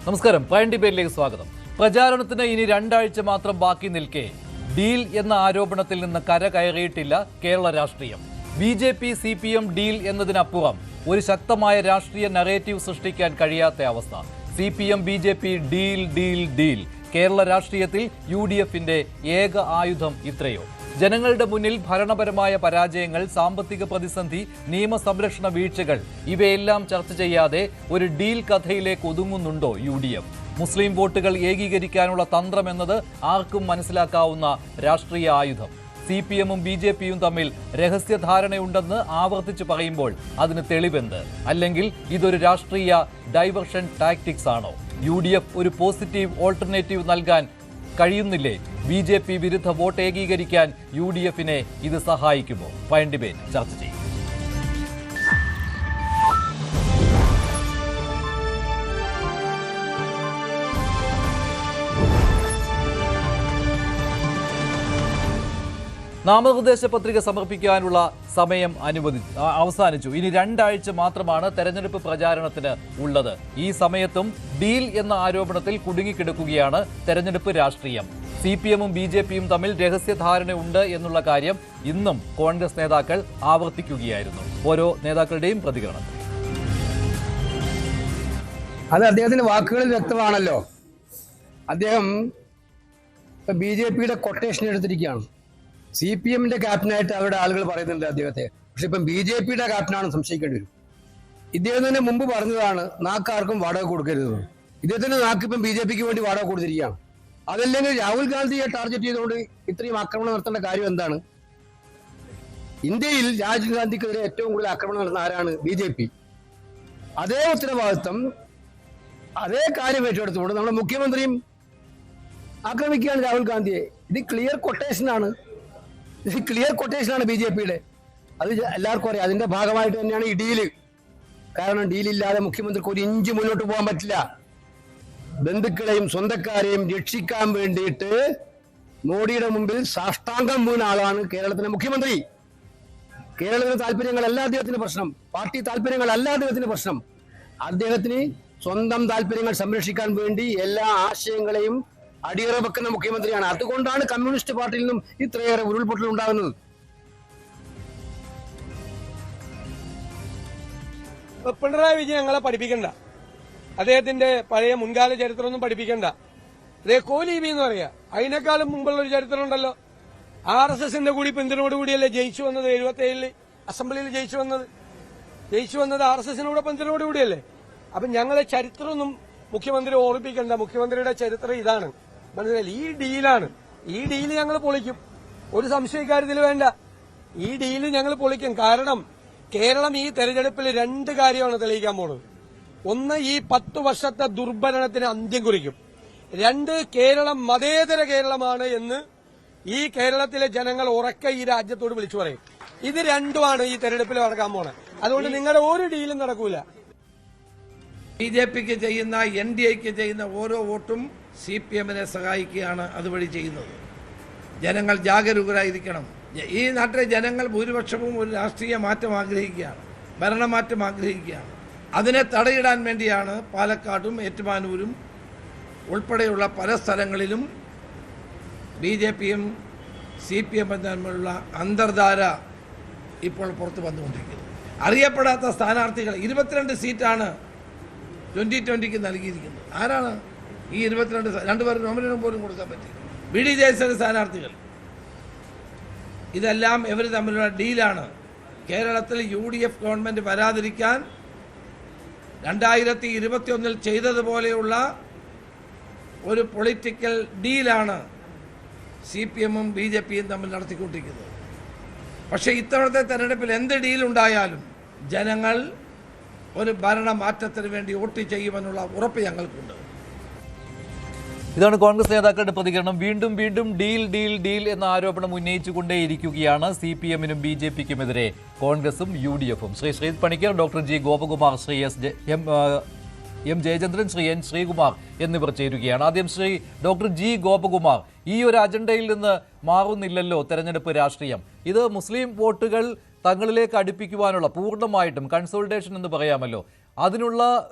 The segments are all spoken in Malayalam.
നമസ്കാരം. പ്രൈം ഡിബേറ്റിലേക്ക് സ്വാഗതം. പ്രചാരണത്തിന് ഇനി 2 ആഴ്ച മാത്രം ബാക്കി നിൽക്കെ ഡീൽ എന്ന ആരോപണത്തിൽ നിന്ന് കരകയറിയിട്ടില്ല കേരള രാഷ്ട്രീയം. BJP CPM ഡീൽ എന്നതിനപ്പുറം ഒരു ശക്തമായ രാഷ്ട്രീയ നറേറ്റീവ് സൃഷ്ടിക്കാൻ കഴിയാത്ത അവസ്ഥ. CPM BJP deal deal deal. Kerala രാഷ്ട്രീയത്തിൽ UDFന്റെ ഏക ആയുധം ഇത്രയോ? ജനങ്ങളുടെ മുന്നിൽ ഭരണപരമായ പരാജയങ്ങൾ, സാമ്പത്തിക പ്രതിസന്ധി, നിയമസംരക്ഷണ വീഴ്ചകൾ ഇവയെല്ലാം ചർച്ച ചെയ്യാതെ ഒരു ഡീൽ കഥയിലേക്ക് ഒതുങ്ങുന്നുണ്ടോ UDF? മുസ്ലിം വോട്ടുകൾ ഏകീകരിക്കാനുള്ള തന്ത്രമെന്നത് ആർക്കും മനസ്സിലാക്കാവുന്ന രാഷ്ട്രീയ ആയുധം. CPM-ഉം BJP-യും തമ്മിൽ രഹസ്യധാരണയുണ്ടെന്ന് ആവർത്തിച്ച് പറയുമ്പോൾ അതിന് തെളിവെന്ത്? അല്ലെങ്കിൽ ഇതൊരു രാഷ്ട്രീയ ഡൈവർഷൻ ടാക്ടിക്സ് ആണോ? UDF ഒരു പോസിറ്റീവ് ഓൾട്ടർനേറ്റീവ് നൽകാൻ കഴിയുന്നില്ലേ? BJP വിരുദ്ധ വോട്ട് ഏകീകരിക്കാൻ UDFനെ ഇത് സഹായിക്കുമോ? പ്രൈം ഡിബേറ്റ് ചർച്ച ചെയ്യും. നാമനിർദ്ദേശ പത്രിക സമർപ്പിക്കാനുള്ള സമയം അവസാനിച്ചു. ഇനി 2 ആഴ്ച മാത്രമാണ് തെരഞ്ഞെടുപ്പ് പ്രചാരണത്തിന് ഉള്ളത്. ഈ സമയത്തും ഡീൽ എന്ന ആരോപണത്തിൽ കുടുങ്ങിക്കിടക്കുകയാണ് തെരഞ്ഞെടുപ്പ് രാഷ്ട്രീയം. CPM-ഉം BJP-യും തമ്മിൽ രഹസ്യധാരണയുണ്ട് എന്നുള്ള കാര്യം ഇന്നും കോൺഗ്രസ് നേതാക്കൾ ആവർത്തിക്കുകയായിരുന്നു. ഓരോ നേതാക്കളുടെയും പ്രതികരണം. അത് അദ്ദേഹത്തിന്റെ വാക്കുകളിൽ വ്യക്തമാണല്ലോ. അദ്ദേഹം BJP-യുടെ കൊട്ടേഷൻ എടുത്തിരിക്കുകയാണ്. CPM-ന്റെ ക്യാപ്റ്റനായിട്ട് അവരുടെ ആളുകൾ പറയുന്നുണ്ട് അദ്ദേഹത്തെ. പക്ഷെ ഇപ്പം BJP-യുടെ ക്യാപ്റ്റനാണ് സംശയിക്കേണ്ടി വരും. ഇദ്ദേഹം തന്നെ മുമ്പ് പറഞ്ഞതാണ് നാക്കാർക്കും വാടക കൊടുക്കരുത്. ഇദ്ദേഹത്തിന്റെ നാക്ക് ഇപ്പം BJP-ക്ക് വേണ്ടി വാടക കൊടുത്തിരിക്കുകയാണ്. അതല്ലെങ്കിൽ രാഹുൽ ഗാന്ധിയെ ടാർഗറ്റ് ചെയ്തുകൊണ്ട് ഇത്രയും ആക്രമണം നടത്തേണ്ട കാര്യം എന്താണ്? ഇന്ത്യയിൽ രാഹുൽ ഗാന്ധിക്കെതിരെ ഏറ്റവും കൂടുതൽ ആക്രമണം നടത്തുന്ന ആരാണ്? BJP. അതേ ഉത്തരവാദിത്വം, അതേ കാര്യം ഏറ്റെടുത്തുകൊണ്ട് നമ്മുടെ മുഖ്യമന്ത്രിയും ആക്രമിക്കുകയാണ് രാഹുൽ ഗാന്ധിയെ. ഇത് ക്ലിയർ കൊട്ടേഷനാണ്. BJP-യുടെ. അത് എല്ലാവർക്കും അറിയാം. അതിന്റെ ഭാഗമായിട്ട് തന്നെയാണ് ഈ ഡീല്. കാരണം ഡീലില്ലാതെ മുഖ്യമന്ത്രിക്ക് ഒരു ഇഞ്ച് മുന്നോട്ട് പോകാൻ പറ്റില്ല. ബന്ധുക്കളെയും സ്വന്തക്കാരെയും രക്ഷിക്കാൻ വേണ്ടിയിട്ട് മോഡിയുടെ മുമ്പിൽ സാഷ്ടാംഗം വീണ ആളാണ് കേരളത്തിലെ മുഖ്യമന്ത്രി. കേരളത്തിലെ താല്പര്യങ്ങളല്ല അദ്ദേഹത്തിന്റെ പ്രശ്നം, പാർട്ടി താല്പര്യങ്ങളല്ല അദ്ദേഹത്തിന്റെ പ്രശ്നം. അദ്ദേഹത്തിന് സ്വന്തം താല്പര്യങ്ങൾ സംരക്ഷിക്കാൻ വേണ്ടി എല്ലാ ആശയങ്ങളെയും അടിയറ വെക്കുന്ന മുഖ്യമന്ത്രിയാണ്. അതുകൊണ്ടാണ് കമ്മ്യൂണിസ്റ്റ് പാർട്ടിയിൽ നിന്നും ഇത്രയേറെ ഉരുൾപൊട്ടൽ ഉണ്ടാകുന്നത്. പിണറായി വിജയൻ ഞങ്ങളെ പഠിപ്പിക്കണ്ട, അദ്ദേഹത്തിന്റെ പഴയ മുൻകാല ചരിത്രമൊന്നും പഠിപ്പിക്കണ്ട. അതേ കോലീബി എന്ന് പറയാ, അതിനേക്കാളും മുമ്പുള്ള ഒരു ചരിത്രം ഉണ്ടല്ലോ. RSSന്റെ കൂടി പിന്തുണയോടുകൂടിയല്ലേ ജയിച്ചു വന്നത്. 77 അസംബ്ലിയിൽ ജയിച്ചു വന്നത് RSSനോട് പിന്തുണയോടുകൂടിയല്ലേ. അപ്പൊ ഞങ്ങളെ ചരിത്രമൊന്നും മുഖ്യമന്ത്രി ഓർമ്മിപ്പിക്കണ്ട. മുഖ്യമന്ത്രിയുടെ ചരിത്രം ഇതാണ്, മനസ്സിലായില്ലേ? ഈ ഡീലാണ്. ഈ ഡീല് ഞങ്ങൾ പൊളിക്കും, ഒരു സംശയ കാര്യത്തിൽ വേണ്ട. ഈ ഡീല് ഞങ്ങൾ പൊളിക്കും. കാരണം കേരളം ഈ തെരഞ്ഞെടുപ്പിൽ 2 കാര്യമാണ് തെളിയിക്കാൻ പോകുന്നത്. ഒന്ന്, ഈ 10 വർഷത്തെ ദുർഭരണത്തിന് അന്ത്യം കുറിക്കും. 2, കേരളം മതേതര കേരളമാണ് എന്ന് ഈ കേരളത്തിലെ ജനങ്ങൾ ഉറക്കെ ഈ രാജ്യത്തോട് വിളിച്ചു പറയും. ഇത് രണ്ടുമാണ് ഈ തെരഞ്ഞെടുപ്പിൽ നടക്കാൻ പോണത്. അതുകൊണ്ട് നിങ്ങളുടെ ഒരു ഡീലും നടക്കൂല. BJP-ക്ക് ചെയ്യുന്ന, NDA-ക്ക് ചെയ്യുന്ന ഓരോ വോട്ടും CPM-നെ സഹായിക്കുകയാണ് അതുവഴി ചെയ്യുന്നത്. ജനങ്ങൾ ജാഗരൂകരായിരിക്കണം. ഈ നാട്ടിലെ ജനങ്ങൾ ഭൂരിപക്ഷവും ഒരു രാഷ്ട്രീയ മാറ്റം ആഗ്രഹിക്കുകയാണ്, ഭരണമാറ്റം ആഗ്രഹിക്കുകയാണ്. അതിനെ തടയിടാൻ വേണ്ടിയാണ് പാലക്കാടും ഏറ്റുമാനൂരും ഉൾപ്പെടെയുള്ള പല സ്ഥലങ്ങളിലും BJP-യും CPM-ഉം തമ്മിലുള്ള അന്തർധാര ഇപ്പോൾ പുറത്തു വന്നുകൊണ്ടിരിക്കുന്നത്. അറിയപ്പെടാത്ത സ്ഥാനാർത്ഥികൾ 22 സീറ്റാണ് 2020-ക്ക് നൽകിയിരിക്കുന്നത്. ആരാണ് ഈ 22? 2 പേർ നോമിനേഷൻ പോലും കൊടുക്കാൻ പറ്റി. BD ജയസേന സ്ഥാനാർത്ഥികൾ. ഇതെല്ലാം ഇവർ തമ്മിലുള്ള ഡീലാണ്. കേരളത്തിൽ UDF ഗവൺമെന്റ് വരാതിരിക്കാൻ 2021 ചെയ്തതുപോലെയുള്ള ഒരു പൊളിറ്റിക്കൽ ഡീലാണ് CPM-ഉം BJP-യും തമ്മിൽ നടത്തിക്കൊണ്ടിരിക്കുന്നത്. പക്ഷേ ഇത്തവണത്തെ തെരഞ്ഞെടുപ്പിൽ എന്ത് ഡീലുണ്ടായാലും ജനങ്ങൾ ഒരു ഭരണമാറ്റത്തിന് വേണ്ടി വോട്ട് ചെയ്യുമെന്നുള്ള ഉറപ്പ് ഞങ്ങൾക്കുണ്ട്. ഇതാണ് കോൺഗ്രസ് നേതാക്കളുടെ പ്രതികരണം. വീണ്ടും വീണ്ടും ഡീൽ ഡീൽ ഡീൽ എന്ന ആരോപണം ഉന്നയിച്ചുകൊണ്ടേയിരിക്കുകയാണ് CPM-നും BJP-ക്കുമെതിരെ കോൺഗ്രസും UDF-ഉം. Shri Shri Panicker, doctor G Gopakumar, Shri M Jayachandran, Shri N Sreekumar എന്നിവർ ചേരുകയാണ്. ആദ്യം ശ്രീ ഡോക്ടർ G ഗോപകുമാർ, ഈ ഒരു അജണ്ടയിൽ നിന്ന് മാറുന്നില്ലല്ലോ തെരഞ്ഞെടുപ്പ് രാഷ്ട്രീയം. ഇത് മുസ്ലിം വോട്ടുകൾ തങ്ങളിലേക്ക് അടുപ്പിക്കുവാനുള്ള പൂർണ്ണമായിട്ടും കൺസോളിഡേഷൻ എന്ന് പറയാമല്ലോ, അതിനുള്ള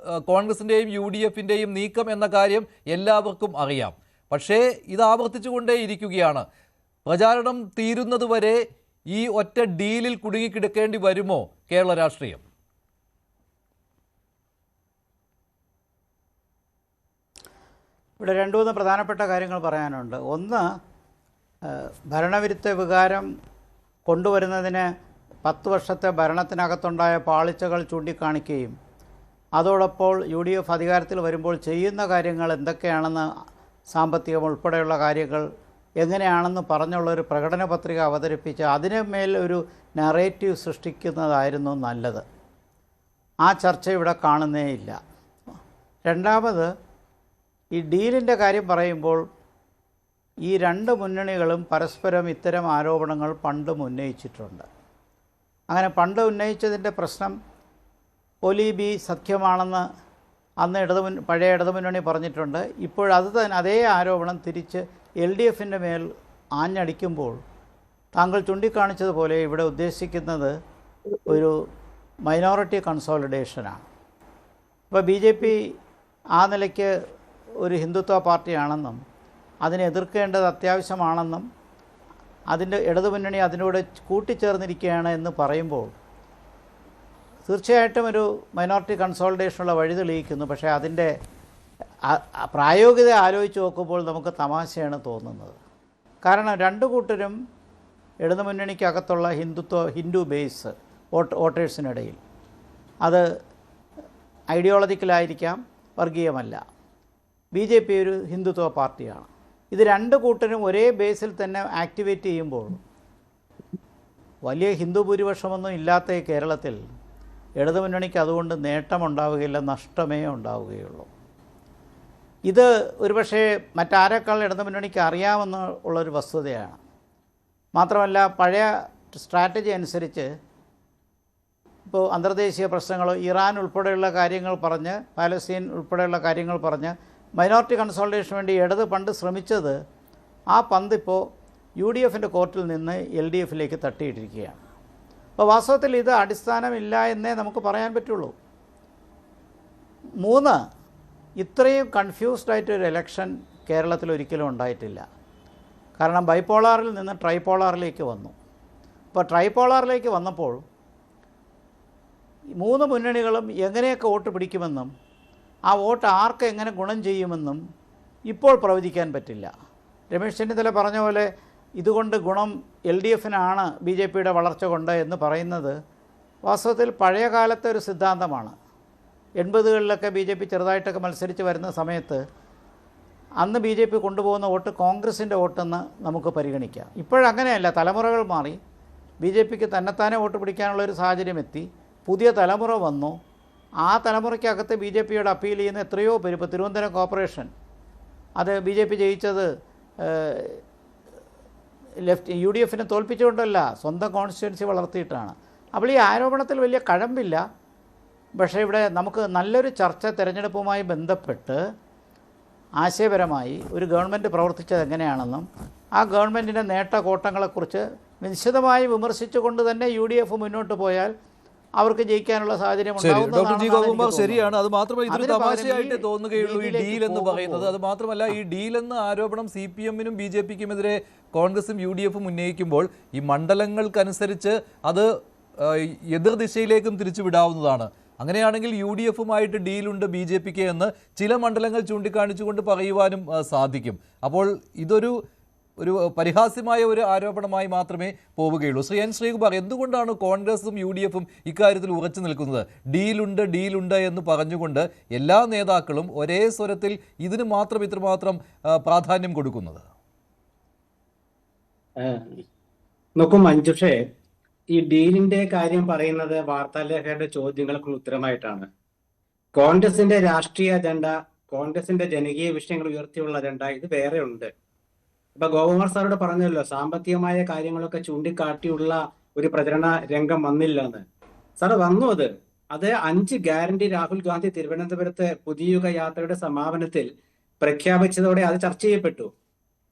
കോൺഗ്രസിൻ്റെയും UDF-ൻ്റെയും നീക്കം എന്ന കാര്യം എല്ലാവർക്കും അറിയാം. പക്ഷേ ഇത് ആവർത്തിച്ചുകൊണ്ടേയിരിക്കുകയാണ്. പ്രചാരണം തീരുന്നതുവരെ ഈ ഒറ്റ ഡീലിൽ കുടുങ്ങിക്കിടക്കേണ്ടി വരുമോ കേരള രാഷ്ട്രീയം? ഇവിടെ 2-3 പ്രധാനപ്പെട്ട കാര്യങ്ങൾ പറയാനുണ്ട്. ഒന്ന്, ഭരണവിരുദ്ധ വികാരം കൊണ്ടുവരുന്നതിന് 10 വർഷത്തെ ഭരണത്തിനകത്തുണ്ടായ പാളിച്ചകൾ ചൂണ്ടിക്കാണിക്കുകയും അതോടൊപ്പം UDF അധികാരത്തിൽ വരുമ്പോൾ ചെയ്യുന്ന കാര്യങ്ങൾ എന്തൊക്കെയാണെന്ന്, സാമ്പത്തികം ഉൾപ്പെടെയുള്ള കാര്യങ്ങൾ എങ്ങനെയാണെന്ന് പറഞ്ഞുള്ളൊരു പ്രകടന പത്രിക അവതരിപ്പിച്ച് അതിന് മേൽ ഒരു നറേറ്റീവ് സൃഷ്ടിക്കുന്നതായിരുന്നു നല്ലത്. ആ ചർച്ച ഇവിടെ കാണുന്നേയില്ല. രണ്ടാമത്, ഈ ഡീലിൻ്റെ കാര്യം പറയുമ്പോൾ ഈ 2 മുന്നണികളും പരസ്പരം ഇത്തരം ആരോപണങ്ങൾ പണ്ടും ഉന്നയിച്ചിട്ടുണ്ട്. അങ്ങനെ പണ്ട് ഉന്നയിച്ചതിൻ്റെ പ്രശ്നം ഒലീബി സഖ്യമാണെന്ന് അന്ന് പഴയ ഇടതുമുന്നണി പറഞ്ഞിട്ടുണ്ട്. ഇപ്പോഴത് തന്നെ അതേ ആരോപണം തിരിച്ച് LDF-ൻ്റെ മേൽ ആഞ്ഞടിക്കുമ്പോൾ താങ്കൾ ചൂണ്ടിക്കാണിച്ചതുപോലെ ഇവിടെ ഉദ്ദേശിക്കുന്നത് ഒരു മൈനോറിറ്റി കൺസോളിഡേഷനാണ്. അപ്പോൾ BJP ആ നിലയ്ക്ക് ഒരു ഹിന്ദുത്വ പാർട്ടിയാണെന്നും അതിനെ എതിർക്കേണ്ടത് അത്യാവശ്യമാണെന്നും അതിൻ്റെ ഇടതുമുന്നണി അതിനോട് കൂട്ടിച്ചേർന്നിരിക്കുകയാണ് എന്ന് പറയുമ്പോൾ തീർച്ചയായിട്ടും ഒരു മൈനോറിറ്റി കൺസോളിഡേഷനുള്ള വഴി തെളിയിക്കുന്നു. പക്ഷേ അതിൻ്റെ പ്രായോഗികത ആലോചിച്ച് നോക്കുമ്പോൾ നമുക്ക് തമാശയാണ് തോന്നുന്നത്. കാരണം 2 കൂട്ടരും ഇടതുമുന്നണിക്കകത്തുള്ള ഹിന്ദു ബേസ് വോട്ടേഴ്സിനിടയിൽ അത് ഐഡിയോളജിക്കലായിരിക്കാം, വർഗീയമല്ല. BJP ഒരു ഹിന്ദുത്വ പാർട്ടിയാണ്. ഇത് 2 കൂട്ടരും ഒരേ ബേസിൽ തന്നെ ആക്ടിവേറ്റ് ചെയ്യുമ്പോൾ വലിയ ഹിന്ദു ഭൂരിപക്ഷമൊന്നും ഇല്ലാത്ത ഈ കേരളത്തിൽ ഇടതുമുന്നണിക്ക് അതുകൊണ്ട് നേട്ടമുണ്ടാവുകയില്ല, നഷ്ടമേ ഉണ്ടാവുകയുള്ളൂ. ഇത് ഒരുപക്ഷെ മറ്റാരെക്കാൾ ഇടതുമുന്നണിക്ക് അറിയാമെന്ന് ഉള്ളൊരു വസ്തുതയാണ്. മാത്രമല്ല, പഴയ സ്ട്രാറ്റജി അനുസരിച്ച് ഇപ്പോൾ അന്തർദേശീയ പ്രശ്നങ്ങൾ, ഇറാൻ ഉൾപ്പെടെയുള്ള കാര്യങ്ങൾ പറഞ്ഞ്, പാലസ്തീൻ ഉൾപ്പെടെയുള്ള കാര്യങ്ങൾ പറഞ്ഞ് മൈനോറിറ്റി കൺസോളിഡേഷന് വേണ്ടി ഇടത് പണ്ട് ശ്രമിച്ചത്, ആ പന്തിപ്പോൾ UDF-ൻ്റെ കോർട്ടിൽ നിന്ന് LDF-ലേക്ക് തട്ടിയിട്ടിരിക്കുകയാണ്. അപ്പോൾ വാസ്തവത്തിൽ ഇത് അടിസ്ഥാനമില്ല എന്നേ നമുക്ക് പറയാൻ പറ്റുള്ളൂ. 3, ഇത്രയും കൺഫ്യൂസ്ഡ് ആയിട്ടൊരു ഇലക്ഷൻ കേരളത്തിൽ ഒരിക്കലും ഉണ്ടായിട്ടില്ല. കാരണം ബൈപോളാറിൽ നിന്ന് ട്രൈപോളാറിലേക്ക് വന്നു. അപ്പോൾ ട്രൈപോളാറിലേക്ക് വന്നപ്പോൾ 3 മുന്നണികളും എങ്ങനെയൊക്കെ വോട്ട് പിടിക്കുമെന്നും ആ വോട്ട് ആർക്ക് എങ്ങനെ ഗുണം ചെയ്യുമെന്നും ഇപ്പോൾ പ്രവചിക്കാൻ പറ്റില്ല. രമേശ് ചെന്നിത്തല പറഞ്ഞ പോലെ ഇതുകൊണ്ട് ഗുണം LDF-നാണ് BJP-യുടെ വളർച്ച കൊണ്ട് എന്ന് പറയുന്നത് വാസ്തവത്തിൽ പഴയ കാലത്തെ ഒരു സിദ്ധാന്തമാണ്. 80കളിലൊക്കെ BJP ചെറുതായിട്ടൊക്കെ മത്സരിച്ച് വരുന്ന സമയത്ത് അന്ന് BJP കൊണ്ടുപോകുന്ന വോട്ട് കോൺഗ്രസിൻ്റെ വോട്ടെന്ന് നമുക്ക് പരിഗണിക്കാം. ഇപ്പോഴങ്ങനെയല്ല, തലമുറകൾ മാറി. BJP-ക്ക് തന്നെത്താനെ വോട്ട് പിടിക്കാനുള്ളൊരു സാഹചര്യം എത്തി. പുതിയ തലമുറ വന്നു. ആ തലമുറയ്ക്കകത്ത് BJP-യോട് അപ്പീൽ ചെയ്യുന്ന എത്രയോ പേര്, ഇപ്പോൾ തിരുവനന്തപുരം കോർപ്പറേഷൻ അത് BJP ജയിച്ചത് UDF-നെ തോൽപ്പിച്ചുകൊണ്ടല്ല, സ്വന്തം കോൺസ്റ്റിറ്റ്യുവൻസി വളർത്തിയിട്ടാണ്. അപ്പോൾ ഈ ആരോപണത്തിൽ വലിയ കഴമ്പില്ല. പക്ഷേ ഇവിടെ നമുക്ക് നല്ലൊരു ചർച്ച തിരഞ്ഞെടുപ്പുമായി ബന്ധപ്പെട്ട് ആശയപരമായി ഒരു ഗവൺമെൻറ് പ്രവർത്തിച്ചത് എങ്ങനെയാണെന്നും ആ ഗവൺമെൻറ്റിൻ്റെ നേട്ടകോട്ടങ്ങളെക്കുറിച്ച് വിശദമായി വിമർശിച്ചുകൊണ്ട് തന്നെ UDF മുന്നോട്ട് പോയാൽ അവർക്ക് ജയിക്കാനുള്ള സാഹചര്യം ഉണ്ടാവുന്നതാണ്. ശരിയാണ്. അത് മാത്രമല്ല, ഇതൊരു തമാശയായിട്ട് തോന്നുകയുള്ളൂ ഈ ഡീൽ എന്ന് പറയുന്നത്. അത് മാത്രമല്ല, ഈ ഡീൽ എന്ന ആരോപണം CPM-നും BJP-ക്കുമെതിരെ കോൺഗ്രസും UDF-ഉം ഉന്നയിക്കുമ്പോൾ ഈ മണ്ഡലങ്ങൾക്കനുസരിച്ച് അത് എതിർദിശയിലേക്കും തിരിച്ചുവിടാവുന്നതാണ്. അങ്ങനെയാണെങ്കിൽ UDF-ഉമായിട്ട് ഡീലുണ്ട് BJP-ക്ക് എന്ന് ചില മണ്ഡലങ്ങൾ ചൂണ്ടിക്കാണിച്ചുകൊണ്ട് പറയുവാനും സാധിക്കും. അപ്പോൾ ഇതൊരു പരിഹാസ്യമായ ഒരു ആരോപണമായി മാത്രമേ പോവുകയുള്ളൂ. ശ്രീ N. ശ്രീകുമാർ, എന്തുകൊണ്ടാണ് കോൺഗ്രസും UDF-ഉം ഇക്കാര്യത്തിൽ ഉറച്ചു നിൽക്കുന്നത്? ഡീലുണ്ട് എന്ന് പറഞ്ഞുകൊണ്ട് എല്ലാ നേതാക്കളും ഒരേ സ്വരത്തിൽ ഇതിന് മാത്രം ഇത്രമാത്രം പ്രാധാന്യം കൊടുക്കുന്നത്? നോക്കും മഞ്ജുഷേ, ഈ ഡീലിന്റെ കാര്യം പറയുന്നത് വാർത്താലേഖകരുടെ ചോദ്യങ്ങൾക്ക് ഉത്തരമായിട്ടാണ്. കോൺഗ്രസിന്റെ രാഷ്ട്രീയ അജണ്ട, കോൺഗ്രസിന്റെ ജനകീയ വിഷയങ്ങൾ ഉയർത്തിയുള്ള അജണ്ട ഇത് വേറെ ഉണ്ട്. ഇപ്പൊ ഗോപകുമാർ സാറോട് പറഞ്ഞല്ലോ, സാമ്പത്തികമായ കാര്യങ്ങളൊക്കെ ചൂണ്ടിക്കാട്ടിയുള്ള ഒരു പ്രചരണ രംഗം വന്നില്ല എന്ന്. സാറ് വന്നു. അത് 5 ഗ്യാരണ്ടി രാഹുൽ ഗാന്ധി തിരുവനന്തപുരത്ത് പുതിയുഗ യാത്രയുടെ സമാപനത്തിൽ പ്രഖ്യാപിച്ചതോടെ അത് ചർച്ച ചെയ്യപ്പെട്ടു.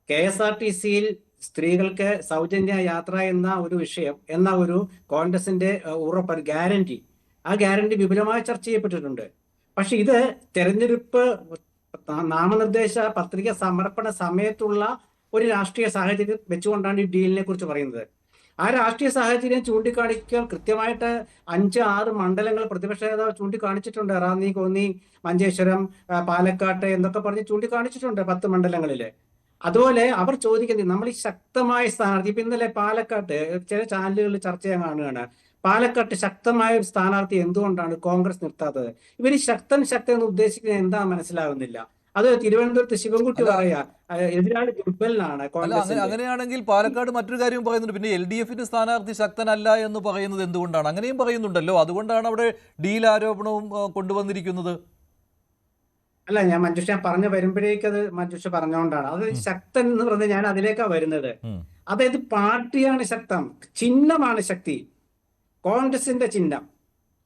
KSRTC-യിൽ സ്ത്രീകൾക്ക് സൗജന്യ യാത്ര എന്ന ഒരു വിഷയം, എന്ന ഒരു കോൺഗ്രസിന്റെ ഉറപ്പ് ഗ്യാരണ്ടി ആ ഗ്യാരണ്ടി വിപുലമായി ചർച്ച ചെയ്യപ്പെട്ടിട്ടുണ്ട്. പക്ഷെ ഇത് തെരഞ്ഞെടുപ്പ് നാമനിർദ്ദേശ പത്രിക സമർപ്പണ സമയത്തുള്ള ഒരു രാഷ്ട്രീയ സാഹചര്യം വെച്ചുകൊണ്ടാണ് ഈ ഡീലിനെ കുറിച്ച് പറയുന്നത്. ആ രാഷ്ട്രീയ സാഹചര്യം ചൂണ്ടിക്കാണിക്കാൻ കൃത്യമായിട്ട് 5-6 മണ്ഡലങ്ങൾ പ്രതിപക്ഷ നേതാവ് ചൂണ്ടിക്കാണിച്ചിട്ടുണ്ട്. റാന്നി, കോന്നി, മഞ്ചേശ്വരം, പാലക്കാട്ട് എന്നൊക്കെ പറഞ്ഞ് ചൂണ്ടിക്കാണിച്ചിട്ടുണ്ട് 10 മണ്ഡലങ്ങളിൽ. അതുപോലെ അവർ ചോദിക്കുന്നത് നമ്മൾ ഈ ശക്തമായ സ്ഥാനാർത്ഥി, ഇപ്പൊ ഇന്നലെ പാലക്കാട്ട് ചില ചാനലുകളിൽ ചർച്ച ചെയ്യാൻ കാണുകയാണ്, പാലക്കാട്ട് ശക്തമായ ഒരു സ്ഥാനാർത്ഥി എന്തുകൊണ്ടാണ് കോൺഗ്രസ് നിർത്താത്തത്? ഇവർ ഈ ശക്തൻ എന്ന് ഉദ്ദേശിക്കുന്നത് എന്താ മനസ്സിലാകുന്നില്ല. അത് തിരുവനന്തപുരത്ത് ശിവൻകുട്ടി പറയാ എതിരാളി ദുർബലനാണ് കോൺഗ്രസ്. അങ്ങനെയാണെങ്കിൽ പാലക്കാട് മറ്റൊരു കാര്യം പറയുന്നുണ്ട്, പിന്നെ LDFന്റെ സ്ഥാനാർത്ഥി ശക്തനല്ല എന്ന് പറയുന്നത് എന്തുകൊണ്ടാണ്? അങ്ങനെയും പറയുന്നുണ്ടല്ലോ, അതുകൊണ്ടാണ് അവിടെ ഡീൽ ആരോപണവും കൊണ്ടുവന്നിരിക്കുന്നത്. അല്ല, ഞാൻ പറഞ്ഞ വരുമ്പോഴേക്ക് അത് മഞ്ജുഷ പറഞ്ഞുകൊണ്ടാണ്. അത് ശക്തൻ എന്ന് പറഞ്ഞാൽ ഞാൻ അതിലേക്കാ വരുന്നത്. അതായത് പാർട്ടിയാണ് ശക്തം, ചിഹ്നമാണ് ശക്തി. കോൺഗ്രസിന്റെ ചിഹ്നം,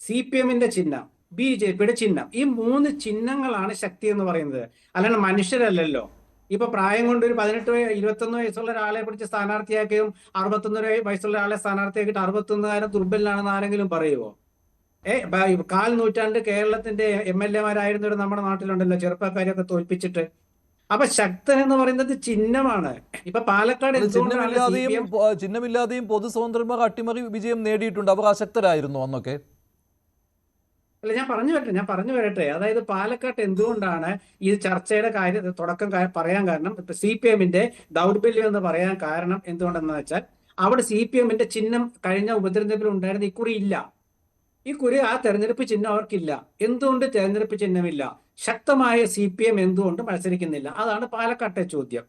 CPMന്റെ ചിഹ്നം, BJPയുടെ ചിഹ്നം, ഈ 3 ചിഹ്നങ്ങളാണ് ശക്തി എന്ന് പറയുന്നത്. അല്ലാണ്ട് മനുഷ്യരല്ലല്ലോ. ഇപ്പൊ പ്രായം കൊണ്ട് ഒരു 18-21 വയസ്സുള്ള ഒരാളെ പിടിച്ച് സ്ഥാനാർത്ഥിയാക്കിയും 61 വയസ്സുള്ള ഒരാളെ സ്ഥാനാർത്ഥിയാക്കിയിട്ട് 61കാരൻ ദുർബലനാണെന്ന് ആരെങ്കിലും പറയുമോ? 1/4 നൂറ്റാണ്ട് കേരളത്തിന്റെ MLA-മാരായിരുന്നവർ നമ്മുടെ നാട്ടിലുണ്ടല്ലോ, ചെറുപ്പക്കാരെയൊക്കെ തോൽപ്പിച്ചിട്ട്. അപ്പൊ ശക്തൻ എന്ന് പറയുന്നത് ചിഹ്നമാണ്. ഇപ്പൊ പാലക്കാട് ചിഹ്നമില്ലാതെയും പൊതു സ്വതന്ത്രന്മാർ അട്ടിമറി വിജയം നേടിയിട്ടുണ്ട്. അവർ അശക്തരായിരുന്നു അന്നൊക്കെ. അല്ല, ഞാൻ പറഞ്ഞു വരട്ടെ. അതായത് പാലക്കാട്ട് എന്തുകൊണ്ടാണ് ഈ ചർച്ചയുടെ തുടക്കം പറയാൻ കാരണം, CPMന്റെ ദൗർബല്യം എന്ന് പറയാൻ കാരണം എന്തുകൊണ്ടെന്ന് വെച്ചാൽ, അവിടെ CPMന്റെ ചിഹ്നം കഴിഞ്ഞ ഉപതെരഞ്ഞെടുപ്പിൽ ഉണ്ടായിരുന്ന ഇക്കുറി ഇല്ല. ഇക്കുറി ആ തെരഞ്ഞെടുപ്പ് ചിഹ്നം അവർക്കില്ല. എന്തുകൊണ്ട് തെരഞ്ഞെടുപ്പ് ചിഹ്നമില്ല? ശക്തമായ CPM എന്തുകൊണ്ട് മത്സരിക്കുന്നില്ല? അതാണ് പാലക്കാട്ടെ ചോദ്യം.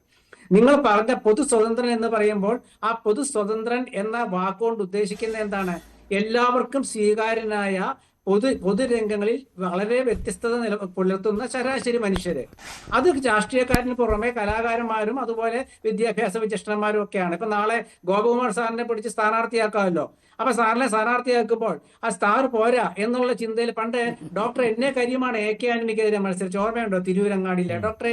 നിങ്ങൾ പറഞ്ഞ പൊതു സ്വതന്ത്രൻ എന്ന് പറയുമ്പോൾ ആ പൊതു സ്വതന്ത്രൻ എന്ന വാക്കുകൊണ്ട് ഉദ്ദേശിക്കുന്നത് എന്താണ്? എല്ലാവർക്കും സ്വീകാര്യനായ പൊതുരംഗങ്ങളിൽ വളരെ വ്യത്യസ്തത പുലർത്തുന്ന ശരാശരി മനുഷ്യര്. അത് രാഷ്ട്രീയക്കാരന് പുറമെ കലാകാരന്മാരും അതുപോലെ വിദ്യാഭ്യാസ വിചക്ഷണന്മാരും ഒക്കെയാണ്. ഇപ്പൊ നാളെ ഗോപകുമാർ സാറിനെ പിടിച്ച് സ്ഥാനാർത്ഥിയാക്കാമല്ലോ. അപ്പൊ സാറിനെ സ്ഥാനാർത്ഥിയാക്കുമ്പോൾ ആ സ്റ്റാർ പോരാ എന്നുള്ള ചിന്തയിൽ പണ്ട് ഡോക്ടർ എന്നെ കരീമാണ് AK ആന്റണിക്കെതിരെ മത്സരിച്ച്, ഓർമ്മയുണ്ടോ? തിരൂരങ്ങാടിയിലെ ഡോക്ടർ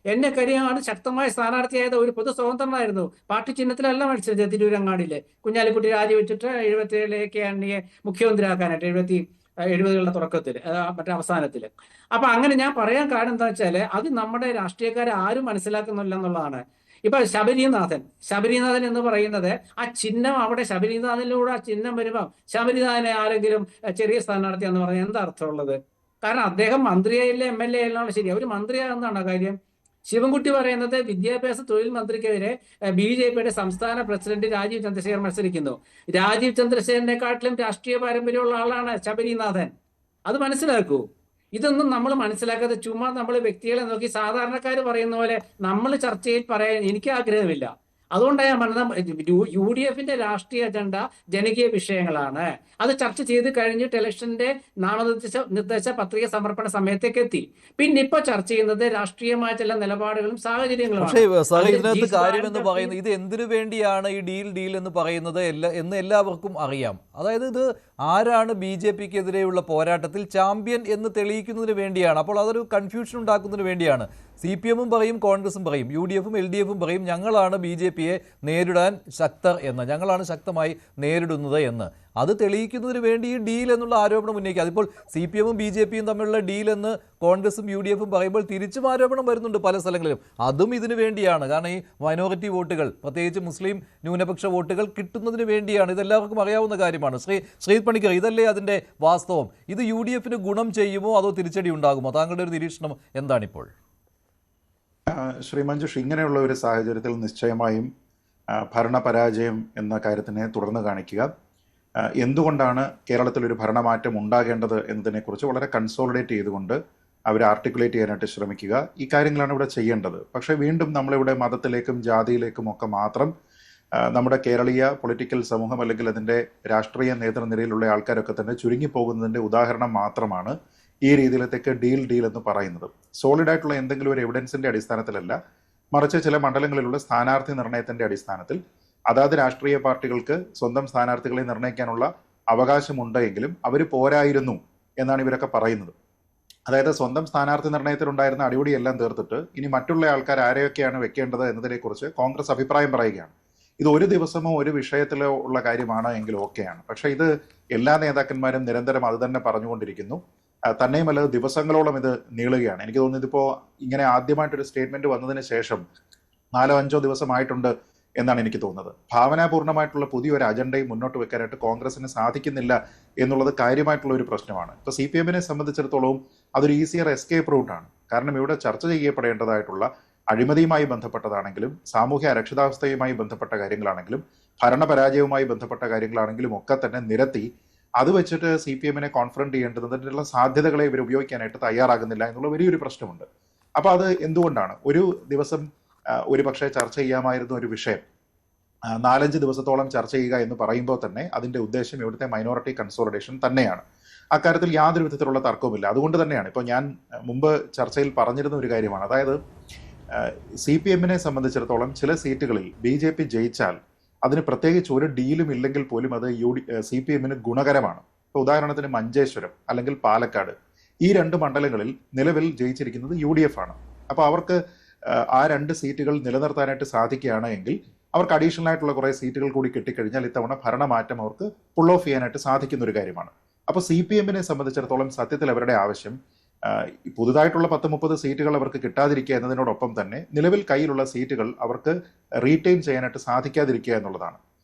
എന്നെ കരീമാണ് ശക്തമായ സ്ഥാനാർത്ഥിയായത്. ഒരു പൊതു സ്വതന്ത്രനായിരുന്നു, പാർട്ടി ചിഹ്നത്തിലല്ല മത്സരിച്ചത്. തിരൂരങ്ങാടിയിലെ കുഞ്ഞാലിക്കുട്ടി രാജിവെച്ചിട്ട് 77 AK ആന്റണിയെ മുഖ്യമന്ത്രിയാക്കാനായിട്ട് 70കളുടെ തുടക്കത്തിൽ, മറ്റേ അവസാനത്തില്. അപ്പൊ അങ്ങനെ ഞാൻ പറയാൻ കാരണം എന്താ വെച്ചാല്, അത് നമ്മുടെ രാഷ്ട്രീയക്കാരെ ആരും മനസ്സിലാക്കുന്നില്ല എന്നുള്ളതാണ്. ഇപ്പൊ ശബരിനാഥൻ എന്ന് പറയുന്നത് ആ ചിഹ്നം, അവിടെ ശബരിനാഥനിലൂടെ ആ ചിഹ്നം വരുമ്പോൾ ശബരിനാഥനെ ആരെങ്കിലും ചെറിയ സ്ഥാനാർത്ഥി എന്ന് പറഞ്ഞാൽ എന്താ അർത്ഥമുള്ളത്? കാരണം അദ്ദേഹം മന്ത്രിയായില്ലേ MLA ആയാലും ശരി, അവർ മന്ത്രിയാകുന്നതാണോ കാര്യം? ശിവൻകുട്ടി പറയുന്നത് വിദ്യാഭ്യാസ തൊഴിൽ മന്ത്രിക്കെതിരെ BJPയുടെ സംസ്ഥാന പ്രസിഡന്റ് രാജീവ് ചന്ദ്രശേഖർ മത്സരിക്കുന്നു. രാജീവ് ചന്ദ്രശേഖരനെക്കാട്ടിലും രാഷ്ട്രീയ പാരമ്പര്യമുള്ള ആളാണ് ശബരിനാഥൻ. അത് മനസ്സിലാക്കൂ. ഇതൊന്നും നമ്മൾ മനസ്സിലാക്കാതെ ചുമ്മാ നമ്മൾ വ്യക്തികളെ നോക്കി സാധാരണക്കാർ പറയുന്ന പോലെ നമ്മൾ ചർച്ചയിൽ പറയാൻ എനിക്ക് ആഗ്രഹമില്ല. അതുകൊണ്ടാണ് ഞാൻ പറഞ്ഞത്, UDFന്റെ രാഷ്ട്രീയ അജണ്ട ജനകീയ വിഷയങ്ങളാണ്. അത് ചർച്ച ചെയ്ത് കഴിഞ്ഞിട്ട് ഇലക്ഷന്റെ നാമനിർദ്ദേശ പത്രിക സമർപ്പണ സമയത്തേക്ക് എത്തി. പിന്നെ ഇപ്പൊ ചർച്ച ചെയ്യുന്നത് രാഷ്ട്രീയമായ ചില നിലപാടുകളും സാഹചര്യങ്ങളും. പക്ഷേ ഇതിനകത്ത് കാര്യം എന്ന് പറയുന്നത്, ഇത് എന്തിനു വേണ്ടിയാണ് ഈ ഡീൽ എന്ന് പറയുന്നത് എന്ന് എല്ലാവർക്കും അറിയാം. അതായത് ഇത് ആരാണ് BJPക്കെതിരെയുള്ള പോരാട്ടത്തിൽ ചാമ്പ്യൻ എന്ന് തെളിയിക്കുന്നതിന് വേണ്ടിയാണ്. അപ്പോൾ അതൊരു കൺഫ്യൂഷൻ ഉണ്ടാക്കുന്നതിന് വേണ്ടിയാണ്. CPMും പറയും, കോൺഗ്രസും പറയും, UDFും LDFും പറയും ഞങ്ങളാണ് BJPയെ നേരിടാൻ ശക്തർ എന്ന്, ഞങ്ങളാണ് ശക്തമായി നേരിടുന്നത് എന്ന്. അത് തെളിയിക്കുന്നതിന് വേണ്ടി ഈ ഡീൽ എന്നുള്ള ആരോപണം ഉന്നയിക്കുക. അതിപ്പോൾ CPMും BJPയും തമ്മിലുള്ള ഡീൽ എന്ന് കോൺഗ്രസും UDFും പറയുമ്പോൾ തിരിച്ചും ആരോപണം വരുന്നുണ്ട് പല സ്ഥലങ്ങളിലും. അതും ഇതിനു വേണ്ടിയാണ്. കാരണം ഈ മൈനോറിറ്റി വോട്ടുകൾ, പ്രത്യേകിച്ച് മുസ്ലിം ന്യൂനപക്ഷ വോട്ടുകൾ കിട്ടുന്നതിന് വേണ്ടിയാണ്. ഇതെല്ലാവർക്കും അറിയാവുന്ന കാര്യമാണ്. ശ്രീ പണിക്കർ, ഇതല്ലേ അതിൻ്റെ വാസ്തവം? ഇത് UDFന് ഗുണം ചെയ്യുമോ അതോ തിരിച്ചടി ഉണ്ടാകുമോ? താങ്കളുടെ ഒരു നിരീക്ഷണം എന്താണിപ്പോൾ? ശ്രീ മഞ്ജുഷ്, ഇങ്ങനെയുള്ള ഒരു സാഹചര്യത്തിൽ നിശ്ചയമായും ഭരണപരാജയം എന്ന കാര്യത്തിനെ തുടർന്ന് കാണിക്കുക. എന്തുകൊണ്ടാണ് കേരളത്തിലൊരു ഭരണമാറ്റം ഉണ്ടാകേണ്ടത് എന്നതിനെക്കുറിച്ച് വളരെ കൺസോളിഡേറ്റ് ചെയ്തുകൊണ്ട് അവരെ ആർട്ടിക്കുലേറ്റ് ചെയ്യാനായിട്ട് ശ്രമിക്കുക. ഈ കാര്യങ്ങളാണ് ഇവിടെ ചെയ്യേണ്ടത്. പക്ഷേ വീണ്ടും നമ്മളിവിടെ മതത്തിലേക്കും ജാതിയിലേക്കും ഒക്കെ മാത്രം നമ്മുടെ കേരളീയ പൊളിറ്റിക്കൽ സമൂഹം അല്ലെങ്കിൽ അതിൻ്റെ രാഷ്ട്രീയ നേതൃനിരയിലുള്ള ആൾക്കാരൊക്കെ തന്നെ ചുരുങ്ങിപ്പോകുന്നതിൻ്റെ ഉദാഹരണം മാത്രമാണ് ഈ രീതിയിലത്തേക്ക് ഡീൽ എന്ന് പറയുന്നത്. സോളിഡായിട്ടുള്ള എന്തെങ്കിലും ഒരു എവിഡൻസിൻ്റെ അടിസ്ഥാനത്തിലല്ല, മറിച്ച് ചില മണ്ഡലങ്ങളിലുള്ള സ്ഥാനാർത്ഥി നിർണയത്തിൻ്റെ അടിസ്ഥാനത്തിൽ അതാത് രാഷ്ട്രീയ പാർട്ടികൾക്ക് സ്വന്തം സ്ഥാനാർത്ഥികളെ നിർണ്ണയിക്കാനുള്ള അവകാശമുണ്ടെങ്കിലും അവർ പോരായിരുന്നു എന്നാണ് ഇവരൊക്കെ പറയുന്നത്. അതായത് സ്വന്തം സ്ഥാനാർത്ഥി നിർണയത്തിലുണ്ടായിരുന്ന അടിപൊളിയെല്ലാം തീർത്തിട്ട് ഇനി മറ്റുള്ള ആൾക്കാർ ആരെയൊക്കെയാണ് വെക്കേണ്ടത് എന്നതിനെക്കുറിച്ച് കോൺഗ്രസ് അഭിപ്രായം പറയുകയാണ്. ഇത് ഒരു ദിവസമോ ഒരു വിഷയത്തിലോ ഉള്ള കാര്യമാണ് എങ്കിൽ ഓക്കെയാണ്. പക്ഷേ ഇത് എല്ലാ നേതാക്കന്മാരും നിരന്തരം അത് തന്നെ പറഞ്ഞുകൊണ്ടിരിക്കുന്നു. തന്നെയുമല്ല ദിവസങ്ങളോളം ഇത് നീളുകയാണ്. എനിക്ക് തോന്നുന്നു ഇതിപ്പോൾ ഇങ്ങനെ ആദ്യമായിട്ടൊരു സ്റ്റേറ്റ്മെന്റ് വന്നതിന് ശേഷം 4-5 ദിവസമായിട്ടുണ്ട് എന്നാണ് എനിക്ക് തോന്നുന്നത്. ഭാവനാപൂർണ്ണമായിട്ടുള്ള പുതിയൊരു അജണ്ടയും മുന്നോട്ട് വെക്കാനായിട്ട് കോൺഗ്രസിന് സാധിക്കുന്നില്ല എന്നുള്ളത് കാര്യമായിട്ടുള്ള ഒരു പ്രശ്നമാണ്. ഇപ്പോൾ CPM-നെ സംബന്ധിച്ചിടത്തോളം അതൊരു ഈസിയർ എസ്കേപ്പ് റൂട്ടാണ്. കാരണം ഇവിടെ ചർച്ച ചെയ്യപ്പെടേണ്ടതായിട്ടുള്ള അഴിമതിയുമായി ബന്ധപ്പെട്ടതാണെങ്കിലും സാമൂഹ്യ അരക്ഷിതാവസ്ഥയുമായി ബന്ധപ്പെട്ട കാര്യങ്ങളാണെങ്കിലും ഭരണപരാജയവുമായി ബന്ധപ്പെട്ട കാര്യങ്ങളാണെങ്കിലും ഒക്കെ തന്നെ നിരത്തി അത് വെച്ചിട്ട് CPM-നെ കോൺഫ്രണ്ട് ചെയ്യേണ്ടതിനുള്ള സാധ്യതകളെ ഇവർ ഉപയോഗിക്കാനായിട്ട് തയ്യാറാകുന്നില്ല എന്നുള്ള വലിയൊരു പ്രശ്നമുണ്ട്. അപ്പോൾ അത് എന്തുകൊണ്ടാണ്? ഒരു ദിവസം ഒരു പക്ഷേ ചർച്ച ചെയ്യാമായിരുന്ന ഒരു വിഷയം 4-5 ദിവസത്തോളം ചർച്ച ചെയ്യുക എന്ന് പറയുമ്പോൾ തന്നെ അതിൻ്റെ ഉദ്ദേശം ഇവിടുത്തെ മൈനോറിറ്റി കൺസോളിഡേഷൻ തന്നെയാണ്. അക്കാര്യത്തിൽ യാതൊരു വിധത്തിലുള്ള തർക്കവുമില്ല. അതുകൊണ്ട് തന്നെയാണ് ഇപ്പോൾ ഞാൻ മുമ്പ് ചർച്ചയിൽ പറഞ്ഞിരുന്ന ഒരു കാര്യമാണ്. അതായത് CPM-നെ സംബന്ധിച്ചിടത്തോളം ചില സീറ്റുകളിൽ BJP ജയിച്ചാൽ അതിന് പ്രത്യേകിച്ച് ഒരു ഡീലും ഇല്ലെങ്കിൽ പോലും അത് CPM-ന് ഗുണകരമാണ്. ഇപ്പോൾ ഉദാഹരണത്തിന് മഞ്ചേശ്വരം അല്ലെങ്കിൽ പാലക്കാട്, ഈ 2 മണ്ഡലങ്ങളിൽ നിലവിൽ ജയിച്ചിരിക്കുന്നത് UDF ആണ്. അപ്പോൾ അവർക്ക് ആ 2 സീറ്റുകൾ നിലനിർത്താനായിട്ട് സാധിക്കുകയാണ് എങ്കിൽ അവർക്ക് അഡീഷണൽ ആയിട്ടുള്ള കുറേ സീറ്റുകൾ കൂടി കിട്ടിക്കഴിഞ്ഞാൽ ഇത്തവണ ഭരണമാറ്റം അവർക്ക് പുൾ ഓഫ് ചെയ്യാനായിട്ട് സാധിക്കുന്ന ഒരു കാര്യമാണ്. അപ്പോൾ CPM-നെ സംബന്ധിച്ചിടത്തോളം സത്യത്തിൽ അവരുടെ ആവശ്യം പുതുതായിട്ടുള്ള 10-30 സീറ്റുകൾ അവർക്ക് കിട്ടാതിരിക്കുക എന്നതിനോടൊപ്പം തന്നെ നിലവിൽ കയ്യിലുള്ള സീറ്റുകൾ അവർക്ക് റീറ്റെയിൻ ചെയ്യാനായിട്ട് സാധിക്കാതിരിക്കുക എന്നുള്ളതാണ്.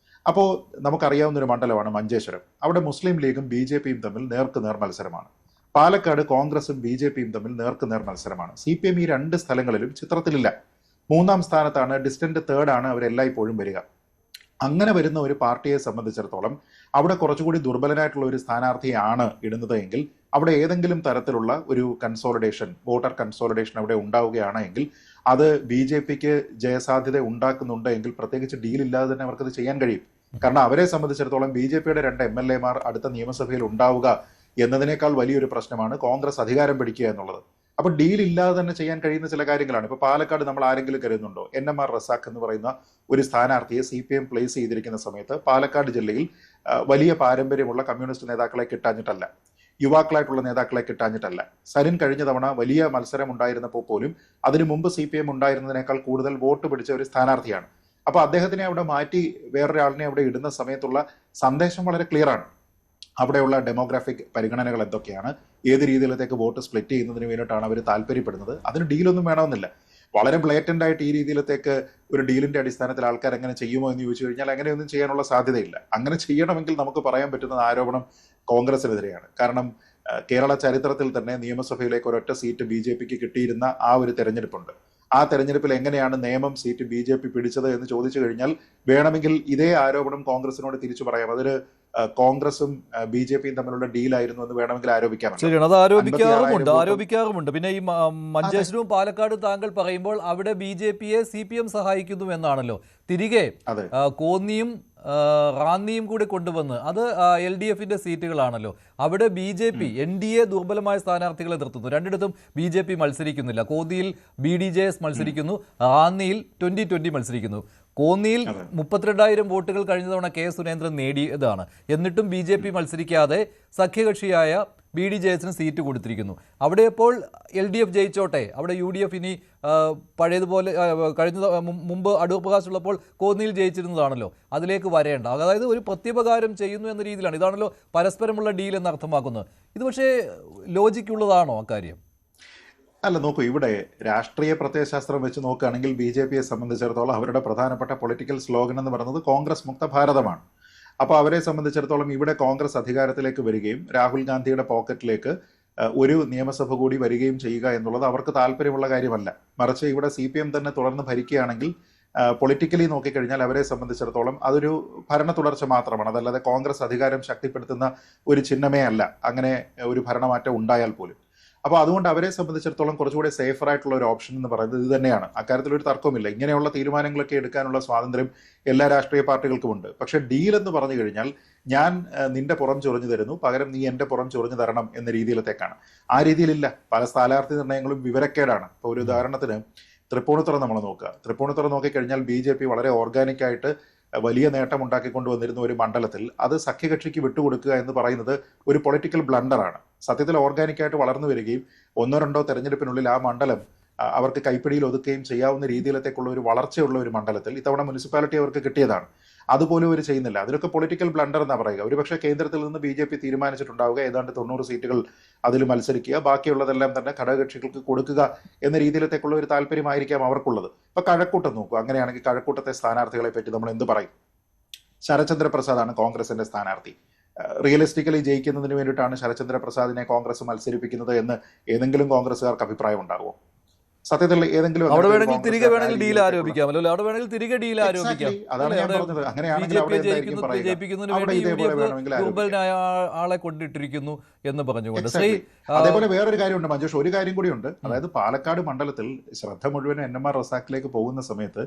അപ്പോൾ നമുക്കറിയാവുന്നൊരു മണ്ഡലമാണ് മഞ്ചേശ്വരം. അവിടെ മുസ്ലിം ലീഗും BJP-യും തമ്മിൽ നേർക്കുനേർ മത്സരമാണ്. പാലക്കാട് കോൺഗ്രസും BJP-യും തമ്മിൽ നേർക്കുനേർ മത്സരമാണ്. CPM ഈ 2 സ്ഥലങ്ങളിലും ചിത്രത്തിലില്ല. 3-ാം സ്ഥാനത്താണ്, ഡിസ്റ്റന്റ് 3rd ആണ് അവരെല്ലായ്പ്പോഴും വരിക. അങ്ങനെ വരുന്ന ഒരു പാർട്ടിയെ സംബന്ധിച്ചിടത്തോളം അവിടെ കുറച്ചുകൂടി ദുർബലനായിട്ടുള്ള ഒരു സ്ഥാനാർത്ഥിയാണ് ഇടുന്നത് എങ്കിൽ അവിടെ ഏതെങ്കിലും തരത്തിലുള്ള ഒരു കൺസോളിഡേഷൻ, വോട്ടർ കൺസോളിഡേഷൻ അവിടെ ഉണ്ടാവുകയാണ് എങ്കിൽ അത് BJP-ക്ക് ജയസാധ്യത ഉണ്ടാക്കുന്നുണ്ട് എങ്കിൽ പ്രത്യേകിച്ച് ഡീലില്ലാതെ തന്നെ അവർക്കത് ചെയ്യാൻ കഴിയും. കാരണം അവരെ സംബന്ധിച്ചിടത്തോളം BJP-യുടെ 2 MLA-മാർ അടുത്ത നിയമസഭയിൽ ഉണ്ടാവുക എന്നതിനേക്കാൾ വലിയൊരു പ്രശ്നമാണ് കോൺഗ്രസ് അധികാരം പിടിക്കുക എന്നുള്ളത്. അപ്പോൾ ഡീൽ ഇല്ലാതെ തന്നെ ചെയ്യാൻ കഴിയുന്ന ചില കാര്യങ്ങളാണ്. ഇപ്പോൾ പാലക്കാട് നമ്മൾ ആരെങ്കിലും കരുതുന്നുണ്ടോ? NMR റസാഖ് എന്ന് പറയുന്ന ഒരു സ്ഥാനാർത്ഥിയെ CPM പ്ലേസ് ചെയ്തിരിക്കുന്ന സമയത്ത് പാലക്കാട് ജില്ലയിൽ വലിയ പാരമ്പര്യമുള്ള കമ്മ്യൂണിസ്റ്റ് നേതാക്കളെ കിട്ടാഞ്ഞിട്ടല്ല, യുവാക്കളായിട്ടുള്ള നേതാക്കളെ കിട്ടാഞ്ഞിട്ടല്ല. സരിൻ കഴിഞ്ഞ തവണ വലിയ മത്സരം ഉണ്ടായിരുന്നപ്പോൾ പോലും അതിനു മുമ്പ് CPM ഉണ്ടായിരുന്നതിനേക്കാൾ കൂടുതൽ വോട്ട് പിടിച്ച ഒരു സ്ഥാനാർത്ഥിയാണ്. അപ്പോൾ അദ്ദേഹത്തിനെ അവിടെ മാറ്റി വേറൊരാളിനെ അവിടെ ഇടുന്ന സമയത്തുള്ള സന്ദേശം വളരെ ക്ലിയർ ആണ്. അവിടെയുള്ള ഡെമോഗ്രാഫിക് പരിഗണനകൾ എന്തൊക്കെയാണ്, ഏത് രീതിയിലത്തേക്ക് വോട്ട് സ്പ്ലിറ്റ് ചെയ്യുന്നതിന് വേണ്ടിയിട്ടാണ് അവർ താല്പര്യപ്പെടുന്നത്. അതിന് ഡീലൊന്നും വേണമെന്നില്ല. വളരെ ബ്ലേറ്റൻ്റ് ആയിട്ട് ഈ രീതിയിലത്തേക്ക് ഒരു ഡീലിൻ്റെ അടിസ്ഥാനത്തിൽ ആൾക്കാർ എങ്ങനെ ചെയ്യുമോ എന്ന് ചോദിച്ചു കഴിഞ്ഞാൽ അങ്ങനെയൊന്നും ചെയ്യാനുള്ള സാധ്യതയില്ല. അങ്ങനെ ചെയ്യണമെങ്കിൽ നമുക്ക് പറയാൻ പറ്റുന്ന ആരോപണം കോൺഗ്രസിനെതിരെയാണ്. കാരണം കേരള ചരിത്രത്തിൽ തന്നെ നിയമസഭയിലേക്ക് ഒരൊറ്റ സീറ്റ് BJP-ക്ക് കിട്ടിയിരുന്ന ആ ഒരു തെരഞ്ഞെടുപ്പുണ്ട്. ആ തെരഞ്ഞെടുപ്പിൽ എങ്ങനെയാണ് നിയമം സീറ്റ് BJP പിടിച്ചത് എന്ന് ചോദിച്ചു കഴിഞ്ഞാൽ വേണമെങ്കിൽ ഇതേ ആരോപണം കോൺഗ്രസിനോട് തിരിച്ചു പറയാം. അതൊരു കോൺഗ്രസും BJP-യും തമ്മിലുള്ള ഡീലായിരുന്നു എന്ന് വേണമെങ്കിൽ ആരോപിക്കാമല്ലോ. ശരിയാണ്, അത് ആരോപിക്കാറുമുണ്ട്. പിന്നെ ഈ മഞ്ചേശ്വരവും പാലക്കാടും താങ്കൾ പറയുമ്പോൾ അവിടെ BJP-യെ CPM സഹായിക്കുന്നു എന്നാണല്ലോ. തിരികെ കോന്നിയും റാന്നിയും കൂടി കൊണ്ടുവന്ന് അത് LDF-ന്റെ സീറ്റുകളാണല്ലോ. അവിടെ BJP NDA ദുർബലമായ സ്ഥാനാർത്ഥികളെ നിർത്തുന്നു. 2ഇടത്തും BJP മത്സരിക്കുന്നില്ല. കോന്നിയിൽ BDJS മത്സരിക്കുന്നു, റാന്നിയിൽ 2020 മത്സരിക്കുന്നു. കോന്നിയിൽ 32,000 വോട്ടുകൾ കഴിഞ്ഞ തവണ K. സുരേന്ദ്രൻ നേടിയതാണ്. എന്നിട്ടും BJP മത്സരിക്കാതെ സഖ്യകക്ഷിയായ BDJS-ന് സീറ്റ് കൊടുത്തിരിക്കുന്നു. അവിടെ ഇപ്പോൾ LDF ജയിച്ചോട്ടെ, അവിടെ UDF ഇനി പഴയതുപോലെ മുമ്പ് അടൂർ പ്രകാശ് ഉള്ളപ്പോൾ കോന്നിയിൽ ജയിച്ചിരുന്നതാണല്ലോ, അതിലേക്ക് വരേണ്ട. അതായത് ഒരു പ്രത്യുപകാരം ചെയ്യുന്നു എന്ന രീതിയിലാണ്. ഇതാണല്ലോ പരസ്പരമുള്ള ഡീൽ എന്ന് അർത്ഥമാക്കുന്നത്. ഇത് പക്ഷേ ലോജിക്കുള്ളതാണോ അക്കാര്യം? അല്ല, നോക്കൂ, ഇവിടെ രാഷ്ട്രീയ പ്രത്യയശാസ്ത്രം വെച്ച് നോക്കുകയാണെങ്കിൽ BJP-യെ സംബന്ധിച്ചിടത്തോളം അവരുടെ പ്രധാനപ്പെട്ട പൊളിറ്റിക്കൽ സ്ലോഗൻ എന്ന് പറയുന്നത് കോൺഗ്രസ് മുക്ത ഭാരതമാണ്. അപ്പോൾ അവരെ സംബന്ധിച്ചിടത്തോളം ഇവിടെ കോൺഗ്രസ് അധികാരത്തിലേക്ക് വരികയും രാഹുൽ ഗാന്ധിയുടെ പോക്കറ്റിലേക്ക് ഒരു നിയമസഭ കൂടി വരികയും ചെയ്യുക എന്നുള്ളത് അവർക്ക് താല്പര്യമുള്ള കാര്യമല്ല. മറിച്ച് ഇവിടെ CPM തന്നെ തുടർന്ന് ഭരിക്കുകയാണെങ്കിൽ പൊളിറ്റിക്കലി നോക്കിക്കഴിഞ്ഞാൽ അവരെ സംബന്ധിച്ചിടത്തോളം അതൊരു ഭരണ തുടർച്ച മാത്രമാണ്. അതല്ലാതെ കോൺഗ്രസ് അധികാരം ശക്തിപ്പെടുത്തുന്ന ഒരു ചിഹ്നമേ അല്ല അങ്ങനെ ഒരു ഭരണമാറ്റം ഉണ്ടായാൽ പോലും. അപ്പോൾ അതുകൊണ്ട് അവരെ സംബന്ധിച്ചിടത്തോളം കുറച്ചുകൂടി സേഫർ ആയിട്ടുള്ള ഒരു ഓപ്ഷൻ എന്ന് പറയുന്നത് ഇത് തന്നെയാണ്. അക്കാര്യത്തിൽ ഒരു തർക്കവുമില്ല. ഇങ്ങനെയുള്ള തീരുമാനങ്ങളൊക്കെ എടുക്കാനുള്ള സ്വാതന്ത്ര്യം എല്ലാ രാഷ്ട്രീയ പാർട്ടികൾക്കുമുണ്ട്. പക്ഷെ ഡീൽ എന്ന് പറഞ്ഞു കഴിഞ്ഞാൽ ഞാൻ നിന്റെ പുറം ചൊറിഞ്ഞു തരുന്നു, പകരം നീ എൻ്റെ പുറം ചൊറിഞ്ഞു തരണം എന്ന രീതിയിലത്തേക്കാണ്. ആ രീതിയിലില്ല. പല സ്ഥാനാർത്ഥി നിർണ്ണയങ്ങളും വിവരക്കേടാണ്. ഇപ്പോൾ ഒരു ഉദാഹരണത്തിന് തൃപ്പൂണിത്തുറ നമ്മൾ നോക്കുക. തൃപ്പൂണിത്തുറ നോക്കിക്കഴിഞ്ഞാൽ BJP വളരെ ഓർഗാനിക്കായിട്ട് വലിയ നേട്ടം ഉണ്ടാക്കിക്കൊണ്ടുവന്നിരുന്ന ഒരു മണ്ഡലത്തിൽ അത് സഖ്യകക്ഷിക്ക് വിട്ടുകൊടുക്കുക എന്ന് പറയുന്നത് ഒരു പൊളിറ്റിക്കൽ ബ്ലണ്ടറാണ്. സത്യത്തിൽ ഓർഗാനിക്കായിട്ട് വളർന്നു വരികയും 1-2 തെരഞ്ഞെടുപ്പിനുള്ളിൽ ആ മണ്ഡലം അവർക്ക് കൈപ്പിടിയിൽ ഒതുക്കുകയും ചെയ്യാവുന്ന രീതിയിലത്തേക്കുള്ള ഒരു വളർച്ചയുള്ള ഒരു മണ്ഡലത്തിൽ ഇത്തവണ മുനിസിപ്പാലിറ്റി അവർക്ക് കിട്ടിയതാണ്. അതുപോലും അവർ ചെയ്യുന്നില്ല. അതിലൊക്കെ പൊളിറ്റിക്കൽ ബ്ലണ്ടർ എന്നാണ് പറയുക. ഒരുപക്ഷെ കേന്ദ്രത്തിൽ നിന്ന് BJP തീരുമാനിച്ചിട്ടുണ്ടാവുക ഏതാണ്ട് 90 സീറ്റുകൾ അതിൽ മത്സരിക്കുക, ബാക്കിയുള്ളതെല്ലാം തന്നെ ഘടകകക്ഷികൾക്ക് കൊടുക്കുക എന്ന രീതിയിലത്തേക്കുള്ള ഒരു താല്പര്യമായിരിക്കാം അവർക്കുള്ളത്. ഇപ്പൊ കഴക്കൂട്ടം നോക്കൂ. അങ്ങനെയാണെങ്കിൽ കഴക്കൂട്ടത്തെ സ്ഥാനാർത്ഥികളെ പറ്റി നമ്മൾ എന്ത് പറയും? ശരത്ചന്ദ്ര പ്രസാദാണ് കോൺഗ്രസിന്റെ സ്ഥാനാർത്ഥി. റിയലിസ്റ്റിക്കലി ജയിക്കുന്നതിന് വേണ്ടിയിട്ടാണ് ശരത്ചന്ദ്ര പ്രസാദിനെ കോൺഗ്രസ് മത്സരിപ്പിക്കുന്നത് എന്ന് ഏതെങ്കിലും കോൺഗ്രസ്സുകാർക്ക് അഭിപ്രായം ഉണ്ടാകുമോ? സത്യത്തിൽ ഏതെങ്കിലും അവിടെ വേണമെങ്കിൽ തിരികെ വേണമെങ്കിൽ ഡീൽ ആരോപിക്കാമല്ലോ. അവിടെ വേണമെങ്കിൽ തിരികെ ഡീൽ ആരോപിക്കാം. അതാണ് ഞാൻ പറഞ്ഞത്. അങ്ങനെയാണെങ്കിൽ ആളെ കൊണ്ടിട്ടിരിക്കുന്നു എന്ന് പറഞ്ഞുകൊണ്ട്. അതേപോലെ വേറൊരു കാര്യമുണ്ട് മഞ്ജുഷ്, ഒരു കാര്യം കൂടിയുണ്ട്. അതായത് പാലക്കാട് മണ്ഡലത്തിൽ ശ്രദ്ധ മുഴുവൻ NMR റസാഖിലേക്ക് പോകുന്ന സമയത്ത്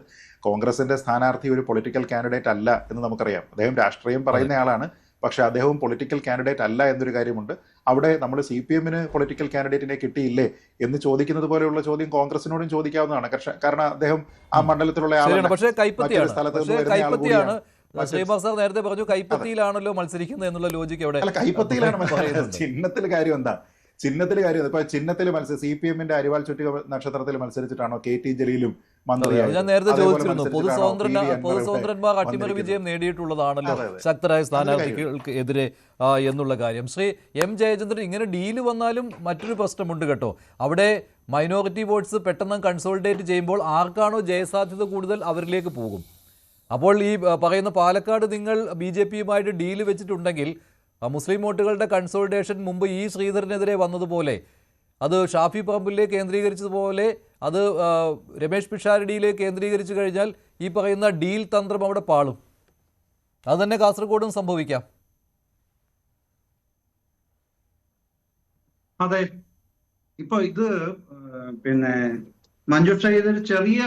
കോൺഗ്രസിന്റെ സ്ഥാനാർത്ഥി ഒരു പൊളിറ്റിക്കൽ കാൻഡിഡേറ്റ് അല്ല എന്ന് നമുക്കറിയാം. അദ്ദേഹം രാഷ്ട്രീയം പറയുന്നയാളാണ്, പക്ഷെ അദ്ദേഹവും പൊളിറ്റിക്കൽ കാൻഡിഡേറ്റ് അല്ല എന്നൊരു കാര്യമുണ്ട്. അവിടെ നമ്മൾ CPM-ന് പൊളിറ്റിക്കൽ കാൻഡിഡേറ്റിനെ കിട്ടിയില്ലേ എന്ന് ചോദിക്കുന്നത് പോലെയുള്ള ചോദ്യം കോൺഗ്രസിനോടും ചോദിക്കാവുന്നതാണ്. കാരണം അദ്ദേഹം ആ മണ്ഡലത്തിലുള്ള ആളാണ്. പക്ഷേ കൈപ്പത്തിയാണ്. ശ്രീമാർ സാർ നേരത്തെ പറഞ്ഞു കൈപ്പത്തിയിലാണല്ലോ മത്സരിക്കുന്നത് എന്നുള്ള ലോജിക്ക് അവിടെ കൈപ്പത്തിയിലാണ്. ചിഹ്നത്തിൽ കാര്യം എന്താ? ചിഹ്നത്തിൽ കാര്യം ഇപ്പൊ ചിഹ്നത്തിൽ CPM-ന്റെ അരിവാൾ ചുറ്റിക നക്ഷത്രത്തിൽ മത്സരിച്ചിട്ടാണോ KT ജലീലും മന്ത്രിയായി? ഞാൻ നേരത്തെ ചോദിച്ചിരുന്നു, പൊതുസ്വതന്ത്രന്മാർ അട്ടിമറി വിജയം നേടിയിട്ടുള്ളതാണല്ലോ ശക്തരായ സ്ഥാനാർത്ഥികൾക്ക് എതിരെ എന്നുള്ള കാര്യം. ശ്രീ M ജയചന്ദ്രൻ, ഇങ്ങനെ ഡീല് വന്നാലും മറ്റൊരു പ്രശ്നമുണ്ട് കേട്ടോ. അവിടെ മൈനോറിറ്റി വോട്ട്സ് പെട്ടെന്ന് കൺസോളിഡേറ്റ് ചെയ്യുമ്പോൾ ആർക്കാണോ ജയസാധ്യത കൂടുതൽ അവരിലേക്ക് പോകും. അപ്പോൾ ഈ പറയുന്ന പാലക്കാട് നിങ്ങൾ BJP-യുമായിട്ട് ഡീല് വെച്ചിട്ടുണ്ടെങ്കിൽ മുസ്ലിം വോട്ടുകളുടെ കൺസോളിഡേഷൻ മുമ്പ് ഈ ശ്രീധരനെതിരെ വന്നതുപോലെ, അത് ഷാഫി പറമ്പിലെ കേന്ദ്രീകരിച്ചതുപോലെ, അത് രമേശ് പിഷാരടിയിലേക്ക് കേന്ദ്രീകരിച്ചു കഴിഞ്ഞാൽ ഈ പറയുന്ന ഡീൽ തന്ത്രം അവിടെ പാളും. അത് തന്നെ കാസർഗോഡും സംഭവിക്കാം. അതെ, ഇപ്പൊ ഇത് പിന്നെ മഞ്ജുഷ, ഇതൊരു ചെറിയ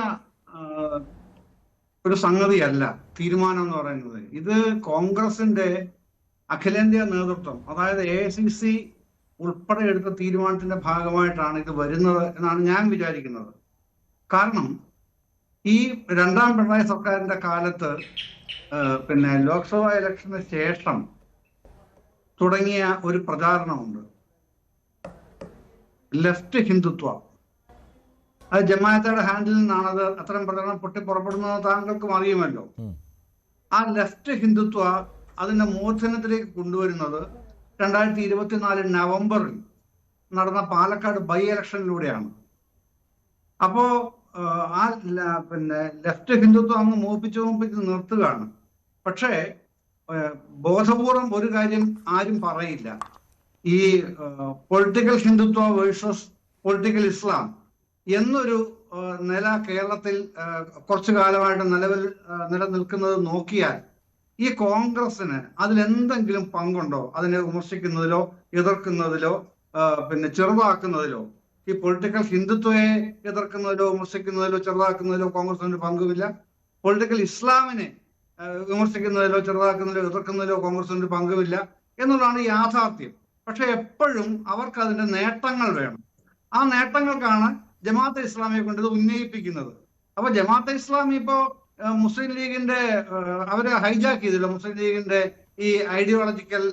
ഒരു സംഗതിയല്ല തീരുമാനം എന്ന് പറയുന്നത്. ഇത് കോൺഗ്രസിന്റെ അഖിലേന്ത്യാ നേതൃത്വം, അതായത് AICC ഉൾപ്പെടെ എടുത്ത തീരുമാനത്തിന്റെ ഭാഗമായിട്ടാണ് ഇത് വരുന്നത് എന്നാണ് ഞാൻ വിചാരിക്കുന്നത്. കാരണം ഈ രണ്ടാം പിണറായി സർക്കാരിന്റെ കാലത്ത് പിന്നെ ലോക്സഭാ ഇലക്ഷന് ശേഷം തുടങ്ങിയ ഒരു പ്രചാരണമുണ്ട്, ലെഫ്റ്റ് ഹിന്ദുത്വ. അത് ജമാഅത്തയുടെ ഹാൻഡിൽ നിന്നാണ് അത് അത്തരം പ്രചരണം പൊട്ടിപ്പുറപ്പെടുന്നത്, താങ്കൾക്കും അറിയുമല്ലോ. ആ ലെഫ്റ്റ് ഹിന്ദുത്വ അതിന്റെ മൂർധന്യത്തിലേക്ക് കൊണ്ടുവരുന്നത് 2024 നവംബറിൽ നടന്ന പാലക്കാട് ബൈ ഇലക്ഷനിലൂടെയാണ്. അപ്പോ ആ പിന്നെ ലെഫ്റ്റ് ഹിന്ദുത്വം അങ്ങ് മൂപ്പിച്ച് നിർത്തുകയാണ്. പക്ഷേ ബോധപൂർവം ഒരു കാര്യം ആരും പറയില്ല, ഈ പൊളിറ്റിക്കൽ ഹിന്ദുത്വ വേഴ്സസ് പൊളിറ്റിക്കൽ ഇസ്ലാം എന്നൊരു നില കേരളത്തിൽ കുറച്ചു കാലമായിട്ട് നിലനിൽക്കുന്നത് നോക്കിയാൽ ഈ കോൺഗ്രസിന് അതിലെന്തെങ്കിലും പങ്കുണ്ടോ? അതിനെ വിമർശിക്കുന്നതിലോ എതിർക്കുന്നതിലോ പിന്നെ ചെറുതാക്കുന്നതിലോ? ഈ പൊളിറ്റിക്കൽ ഹിന്ദുത്വയെ എതിർക്കുന്നതിലോ വിമർശിക്കുന്നതിലോ ചെറുതാക്കുന്നതിലോ കോൺഗ്രസിന് പങ്കുമില്ല. പൊളിറ്റിക്കൽ ഇസ്ലാമിനെ വിമർശിക്കുന്നതിലോ ചെറുതാക്കുന്നതിലോ എതിർക്കുന്നതിലോ കോൺഗ്രസിന് പങ്കുമില്ല എന്നുള്ളതാണ് യാഥാർത്ഥ്യം. പക്ഷെ എപ്പോഴും അവർക്ക് അതിന്റെ നേട്ടങ്ങൾ വേണം. ആ നേട്ടങ്ങൾക്കാണ് ജമാഅത്തെ ഇസ്ലാമിയെ കൊണ്ട് ഇത് ഉന്നയിപ്പിക്കുന്നത്. അപ്പൊ ജമാഅത്തെ ഇസ്ലാമി ഇപ്പോ മുസ്ലിം ലീഗിന്റെ അവരെ ഹൈജാക്ക് ചെയ്തില്ല. മുസ്ലിം ലീഗിന്റെ ഈ ഐഡിയോളജിക്കൽ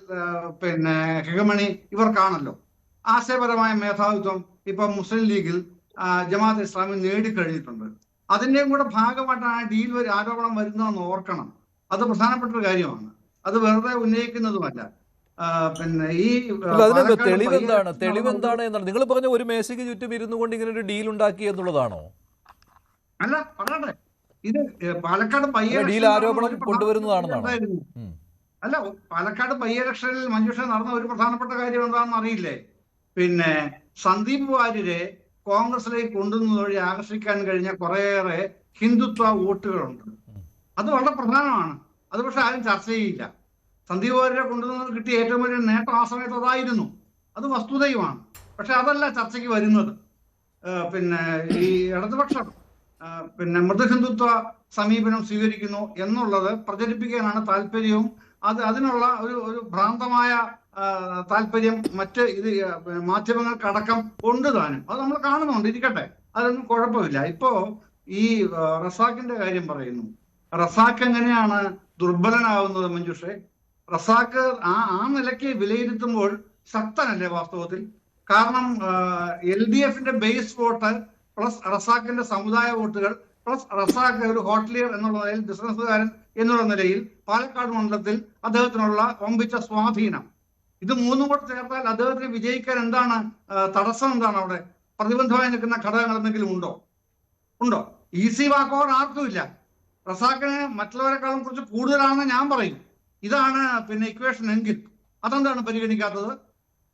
പിന്നെ ഹെഗമണി ഇവർക്കാണല്ലോ. ആശയപരമായ മേധാവിത്വം ഇപ്പൊ മുസ്ലിം ലീഗിൽ ജമാഅത്തെ ഇസ്ലാമി നേടിക്കഴിഞ്ഞിട്ടുണ്ട്. അതിന്റെയും കൂടെ ഭാഗമായിട്ടാണ് ഡീൽ ആരോപണം വരുന്നതെന്ന് ഓർക്കണം. അത് പ്രധാനപ്പെട്ട ഒരു കാര്യമാണ്. അത് വെറുതെ ഉന്നയിക്കുന്നതുമല്ല. പിന്നെ ഈ തെളിവെന്താണ് എന്നാണ് നിങ്ങൾ പറഞ്ഞ ഒരു മേശയ്ക്ക് ചുറ്റും ഇരുന്നു കൊണ്ട് ഇങ്ങനെ ഒരു ഡീൽ ഉണ്ടാക്കി എന്നുള്ളതാണോ? അല്ല, പറയട്ടെ, ഇത് പാലക്കാട് ആരോപണം കൊണ്ടുവരുന്നതാണെന്നാണ്. അല്ല, പാലക്കാട് ബൈ ഇലക്ഷനിൽ മഞ്ജുഷ നടന്ന ഒരു പ്രധാനപ്പെട്ട കാര്യം എന്താണെന്ന് അറിയില്ലേ? പിന്നെ സന്ദീപ് വാര്യരെ കോൺഗ്രസിലേക്ക് കൊണ്ടുവന്നത് വഴി ആകർഷിക്കാൻ കഴിഞ്ഞ കുറേയേറെ ഹിന്ദുത്വ വോട്ടുകളുണ്ട്. അത് വളരെ പ്രധാനമാണ്. അത് പക്ഷെ ആരും ചർച്ച ചെയ്യില്ല. സന്ദീപ് വാര്യരെ കൊണ്ടുവന്നത് കിട്ടിയ ഏറ്റവും വലിയ നേട്ടം ആ സമയത്ത് അതായിരുന്നു. അത് വസ്തുതയുമാണ്. പക്ഷെ അതല്ല ചർച്ചയ്ക്ക് വരുന്നത്. പിന്നെ ഈ ഇടതുപക്ഷം പിന്നെ മൃദുഹിന്ദുത്വ സമീപനം സ്വീകരിക്കുന്നു എന്നുള്ളത് പ്രചരിപ്പിക്കാനാണ് താല്പര്യവും. അതിനുള്ള ഒരു ഭ്രാന്തമായ താല്പര്യം മറ്റ് ഇത് മാധ്യമങ്ങൾക്കടക്കം ഉണ്ട് താനും. അത് നമ്മൾ കാണുന്നുണ്ട്. ഇരിക്കട്ടെ, അതൊന്നും കുഴപ്പമില്ല. ഇപ്പോ ഈ റസാഖിന്റെ കാര്യം പറയുന്നു. റസാഖ് എങ്ങനെയാണ് ദുർബലനാവുന്നത് മഞ്ജുഷേ? റസാഖ് ആ നിലയ്ക്ക് വിലയിരുത്തുമ്പോൾ ശക്തനല്ലേ വാസ്തവത്തിൽ? കാരണം LDFന്റെ ബേസ് വോട്ട് പ്ലസ് റസാഖിന്റെ സമുദായ വോട്ടുകൾ പ്ലസ് റസാഖ് ഒരു ഹോട്ടലിയർ എന്നുള്ള നിലയിൽ, ബിസിനസ്സുകാരൻ എന്നുള്ള നിലയിൽ പാലക്കാട് മണ്ഡലത്തിൽ അദ്ദേഹത്തിനുള്ള വമ്പിച്ച സ്വാധീനം, ഇത് മൂന്നും കൂടെ ചേർത്താൽ അദ്ദേഹത്തിന് വിജയിക്കാൻ എന്താണ് തടസ്സം? എന്താണ് അവിടെ പ്രതിബന്ധമായി നിൽക്കുന്ന ഘടകങ്ങൾ എന്തെങ്കിലും ഉണ്ടോ? Easy walk over ആർക്കുമില്ല. റസാഖിന് മറ്റുള്ളവരെക്കാളും കുറച്ച് കൂടുതലാണെന്ന് ഞാൻ പറയും. ഇതാണ് ഇക്വേഷൻ എങ്കിൽ അതെന്താണ് പരിഗണിക്കാത്തത്?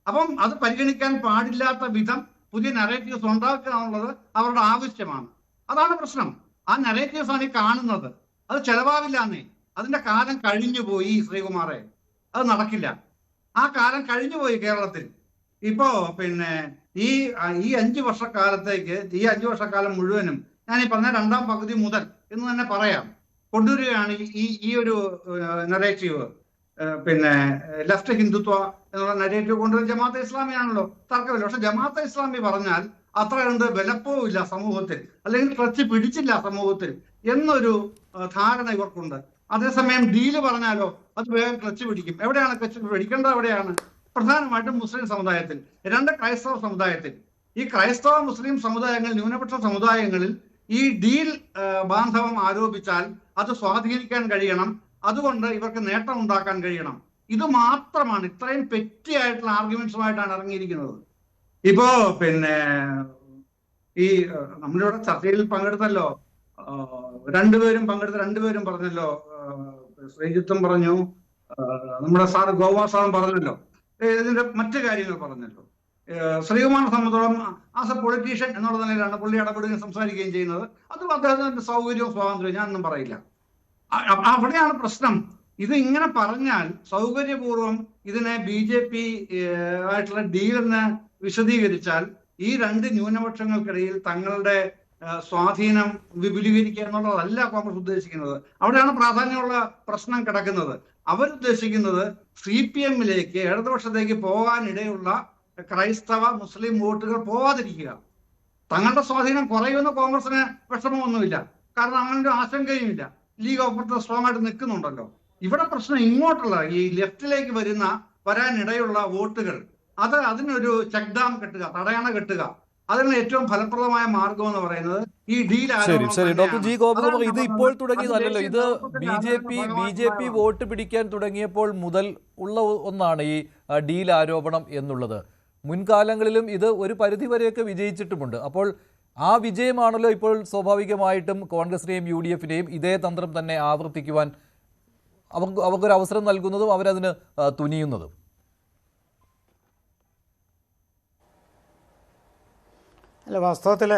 അപ്പം അത് പരിഗണിക്കാൻ പാടില്ലാത്ത വിധം പുതിയ നറേറ്റീവ്സ് ഉണ്ടാക്കുക എന്നുള്ളത് അവരുടെ ആവശ്യമാണ്. അതാണ് പ്രശ്നം. ആ നറേറ്റീവ്സ് ആണ് ഈ കാണുന്നത്. അത് ചെലവാവില്ലാന്നേ. അതിന്റെ കാലം കഴിഞ്ഞു പോയി ശ്രീകുമാറെ, അത് നടക്കില്ല. ആ കാലം കഴിഞ്ഞുപോയി കേരളത്തിൽ. ഇപ്പോ ഈ 5 വർഷക്കാലത്തേക്ക്, ഈ 5 വർഷക്കാലം മുഴുവനും ഞാൻ ഈ പറഞ്ഞ രണ്ടാം പകുതി മുതൽ എന്ന് തന്നെ പറയാം കൊണ്ടുവരികയാണ് ഈ ഒരു നറേറ്റീവ്. ലെഫ്റ്റ് ഹിന്ദുത്വ എന്നുള്ള നരേറ്റീവ് കൊണ്ടുവരുന്ന ജമാഅത്തെ ഇസ്ലാമിയാണല്ലോ, തർക്കമില്ല. പക്ഷെ ജമാഅത്തെ ഇസ്ലാമി പറഞ്ഞാൽ അത്ര എന്ത് വിലപ്പവും ഇല്ല സമൂഹത്തിൽ, അല്ലെങ്കിൽ ക്ലച്ച് പിടിച്ചില്ല സമൂഹത്തിൽ എന്നൊരു ധാരണ ഇവർക്കുണ്ട്. അതേസമയം ഡീല് പറഞ്ഞാലോ അത് വേഗം ക്ലച്ച് പിടിക്കും. എവിടെയാണ് ക്ലച്ച് പിടിക്കേണ്ടത്? എവിടെയാണ്? പ്രധാനമായിട്ടും മുസ്ലിം സമുദായത്തിൽ, 2 ക്രൈസ്തവ സമുദായത്തിൽ. ഈ ക്രൈസ്തവ മുസ്ലിം സമുദായങ്ങൾ, ന്യൂനപക്ഷ സമുദായങ്ങളിൽ ഈ ഡീൽ ബാന്ധവം ആരോപിച്ചാൽ അത് സ്വാധീനിക്കാൻ കഴിയണം. അതുകൊണ്ട് ഇവർക്ക് നേട്ടം ഉണ്ടാക്കാൻ കഴിയണം. ഇത് മാത്രമാണ്. ഇത്രയും പെറ്റിയായിട്ടുള്ള ആർഗ്യുമെന്റ്സുമായിട്ടാണ് ഇറങ്ങിയിരിക്കുന്നത്. ഇപ്പോ ഈ നമ്മളിവിടെ ചർച്ചയിൽ പങ്കെടുത്തല്ലോ, രണ്ടുപേരും പറഞ്ഞല്ലോ, ശ്രീജിത്തും പറഞ്ഞു, നമ്മുടെ സാറ് ഗോവ സാറും പറഞ്ഞല്ലോ, ഇതിന്റെ മറ്റു കാര്യങ്ങൾ പറഞ്ഞല്ലോ. ശ്രീകുമാറിനെ സംബന്ധിച്ചോളം ആസ് എ പൊളിറ്റീഷ്യൻ എന്നുള്ള നിലയിലാണ് പുള്ളി ഇടപെടുകയും സംസാരിക്കുകയും ചെയ്യുന്നത്. അതും അദ്ദേഹത്തിന്റെ സൗകര്യവും സ്വാതന്ത്ര്യവും ഞാനൊന്നും പറയില്ല. അവിടെയാണ് പ്രശ്നം. ഇത് ഇങ്ങനെ പറഞ്ഞാൽ സൗകര്യപൂർവ്വം ഇതിനെ BJP ആയിട്ടുള്ള ഡീലെന്ന് വിശദീകരിച്ചാൽ ഈ 2 ന്യൂനപക്ഷങ്ങൾക്കിടയിൽ തങ്ങളുടെ സ്വാധീനം വിപുലീകരിക്കുക എന്നുള്ളതല്ല കോൺഗ്രസ് ഉദ്ദേശിക്കുന്നത്. അവിടെയാണ് പ്രാധാന്യമുള്ള പ്രശ്നം കിടക്കുന്നത്. അവരുദ്ദേശിക്കുന്നത് CPM-ലേക്ക്, ഇടതുപക്ഷത്തേക്ക് പോകാനിടയുള്ള ക്രൈസ്തവ മുസ്ലിം വോട്ടുകൾ പോവാതിരിക്കുക. തങ്ങളുടെ സ്വാധീനം കുറയുമെന്ന് കോൺഗ്രസിന് വിഷമമൊന്നുമില്ല. കാരണം അങ്ങനൊരു ആശങ്കയുമില്ല. ലീഗ് അപ്പുറത്ത് സ്ട്രോങ് ആയിട്ട് നിൽക്കുന്നുണ്ടല്ലോ. ഇവിടെ പ്രശ്നം ഇങ്ങോട്ടുള്ള ഈ ലെഫ്റ്റിലേക്ക് വരാനിടയുള്ള വോട്ടുകൾ, അതിനൊരു ചെക്ക് ഡാം കെട്ടുക, തടയണ കെട്ടുക. അതിനുള്ള ഏറ്റവും ഫലപ്രദമായ മാർഗം എന്ന് പറയുന്നത് ഈ ഡീൽ. ശരി ഡോക്ടർ ജി ഗോപകുമാർ, ഇത് ഇപ്പോൾ തുടങ്ങിയതല്ലല്ലോ. ഇത് BJP വോട്ട് പിടിക്കാൻ തുടങ്ങിയപ്പോൾ മുതൽ ഉള്ള ഒന്നാണ് ഈ ഡീൽ ആരോപണം എന്നുള്ളത്. മുൻകാലങ്ങളിലും ഇത് ഒരു പരിധിവരെയൊക്കെ വിജയിച്ചിട്ടുമുണ്ട്. അപ്പോൾ ആ വിജയമാണല്ലോ ഇപ്പോൾ സ്വാഭാവികമായിട്ടും കോൺഗ്രസിനെയും UDF-നെയും ഇതേ തന്ത്രം തന്നെ ആവർത്തിക്കുവാൻ അവർക്കൊരു അവസരം നൽകുന്നതും അവരതിന് തുനിയുന്നതും. അല്ല, വാസ്തവത്തിൽ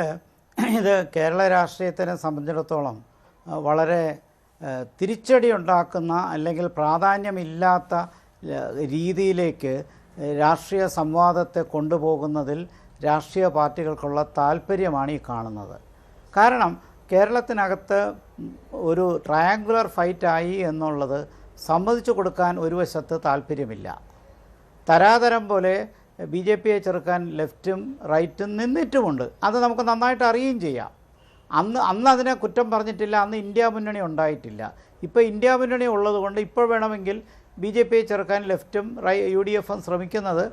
ഇത് കേരള രാഷ്ട്രീയത്തിനെ സംബന്ധിച്ചിടത്തോളം വളരെ തിരിച്ചടി ഉണ്ടാക്കുന്ന, അല്ലെങ്കിൽ പ്രാധാന്യമില്ലാത്ത രീതിയിലേക്ക് രാഷ്ട്രീയ സംവാദത്തെ കൊണ്ടുപോകുന്നതിൽ രാഷ്ട്രീയ പാർട്ടികൾക്കുള്ള താല്പര്യമാണ് ഈ കാണുന്നത്. കാരണം കേരളത്തിനകത്ത് ഒരു ട്രയാങ്കുലർ ഫൈറ്റായി എന്നുള്ളത് സമ്മതിച്ചു കൊടുക്കാൻ ഒരു വശത്ത് താല്പര്യമില്ല. തരാതരം പോലെ BJP-യെ ചെറുക്കാൻ ലെഫ്റ്റും റൈറ്റും നിന്നിട്ടുമുണ്ട്. അത് നമുക്ക് നന്നായിട്ട് അറിയുകയും ചെയ്യാം. അന്ന് അതിനെ കുറ്റം പറഞ്ഞിട്ടില്ല. അന്ന് ഇന്ത്യ മുന്നണി ഉണ്ടായിട്ടില്ല. ഇപ്പോൾ ഇന്ത്യ മുന്നണി ഉള്ളതുകൊണ്ട് ഇപ്പോൾ വേണമെങ്കിൽ BJP-യെ ചെറുക്കാൻ ലെഫ്റ്റും UDF-ഉം ശ്രമിക്കുന്നത്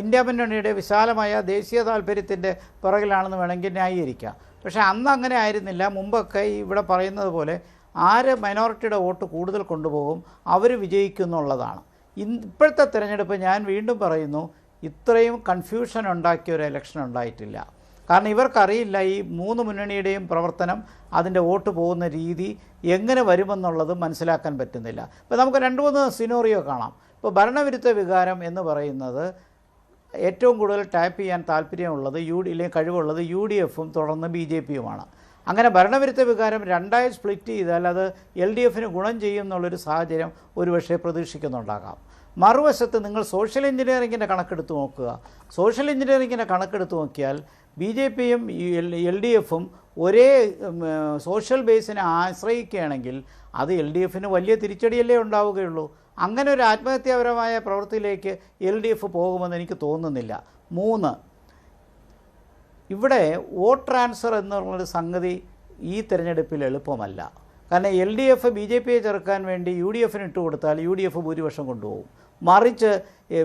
ഇന്ത്യ മുന്നണിയുടെ വിശാലമായ ദേശീയ താല്പര്യത്തിൻ്റെ പുറകിലാണെന്ന് വേണമെങ്കിൽ ന്യായീകരിക്കാം. പക്ഷേ അന്ന് അങ്ങനെ ആയിരുന്നില്ല. മുമ്പൊക്കെ ഇവിടെ പറയുന്നത് പോലെ ആര് മൈനോറിറ്റിയുടെ വോട്ട് കൂടുതൽ കൊണ്ടുപോകും അവർ വിജയിക്കുന്നുള്ളതാണ്. ഇപ്പോഴത്തെ തിരഞ്ഞെടുപ്പ് ഞാൻ വീണ്ടും പറയുന്നു, ഇത്രയും കൺഫ്യൂഷൻ ഉണ്ടാക്കിയ ഒരു ഇലക്ഷൻ ഉണ്ടായിട്ടില്ല. കാരണം ഇവർക്കറിയില്ല ഈ 3 മുന്നണിയുടെയും പ്രവർത്തനം, അതിൻ്റെ വോട്ട് പോകുന്ന രീതി എങ്ങനെ വരുമെന്നുള്ളത് മനസ്സിലാക്കാൻ പറ്റുന്നില്ല. ഇപ്പോൾ നമുക്ക് 2-3 സിനോറിയോ കാണാം. ഇപ്പോൾ ഭരണവിരുദ്ധ വികാരം എന്ന് പറയുന്നത് ഏറ്റവും കൂടുതൽ ടാപ്പ് ചെയ്യാൻ താല്പര്യമുള്ളത് അല്ലെങ്കിൽ കഴിവുള്ളത് UDF-ഉം തുടർന്ന് BJP-യുമാണ്. അങ്ങനെ ഭരണവിരുദ്ധ വികാരം 2ആയി സ്പ്ലിറ്റ് ചെയ്താൽ അത് LDF-ന് ഗുണം ചെയ്യും എന്നുള്ളൊരു സാഹചര്യം ഒരുപക്ഷെ പ്രതീക്ഷിക്കുന്നുണ്ടാകാം. മറുവശത്ത് നിങ്ങൾ സോഷ്യൽ എഞ്ചിനീയറിങ്ങിൻ്റെ കണക്കെടുത്ത് നോക്കുക. സോഷ്യൽ എഞ്ചിനീയറിങ്ങിൻ്റെ കണക്കെടുത്ത് നോക്കിയാൽ BJP-യും LDF-ഉം ഒരേ സോഷ്യൽ ബേസിനെ ആശ്രയിക്കുകയാണെങ്കിൽ അത് LDF-ന് വലിയ തിരിച്ചടിയല്ലേ ഉണ്ടാവുകയുള്ളൂ. അങ്ങനെ ഒരു ആത്മഹത്യാപരമായ പ്രവൃത്തിയിലേക്ക് LDF പോകുമെന്ന് എനിക്ക് തോന്നുന്നില്ല. 3, ഇവിടെ വോട്ട് ട്രാൻസ്ഫർ എന്നുള്ളൊരു സംഗതി ഈ തിരഞ്ഞെടുപ്പിൽ എളുപ്പമല്ല. കാരണം LDF BJP-യെ ചെറുക്കാൻ വേണ്ടി UDF-ന് ഇട്ട് കൊടുത്താൽ UDF ഭൂരിപക്ഷം കൊണ്ടുപോകും. മറിച്ച്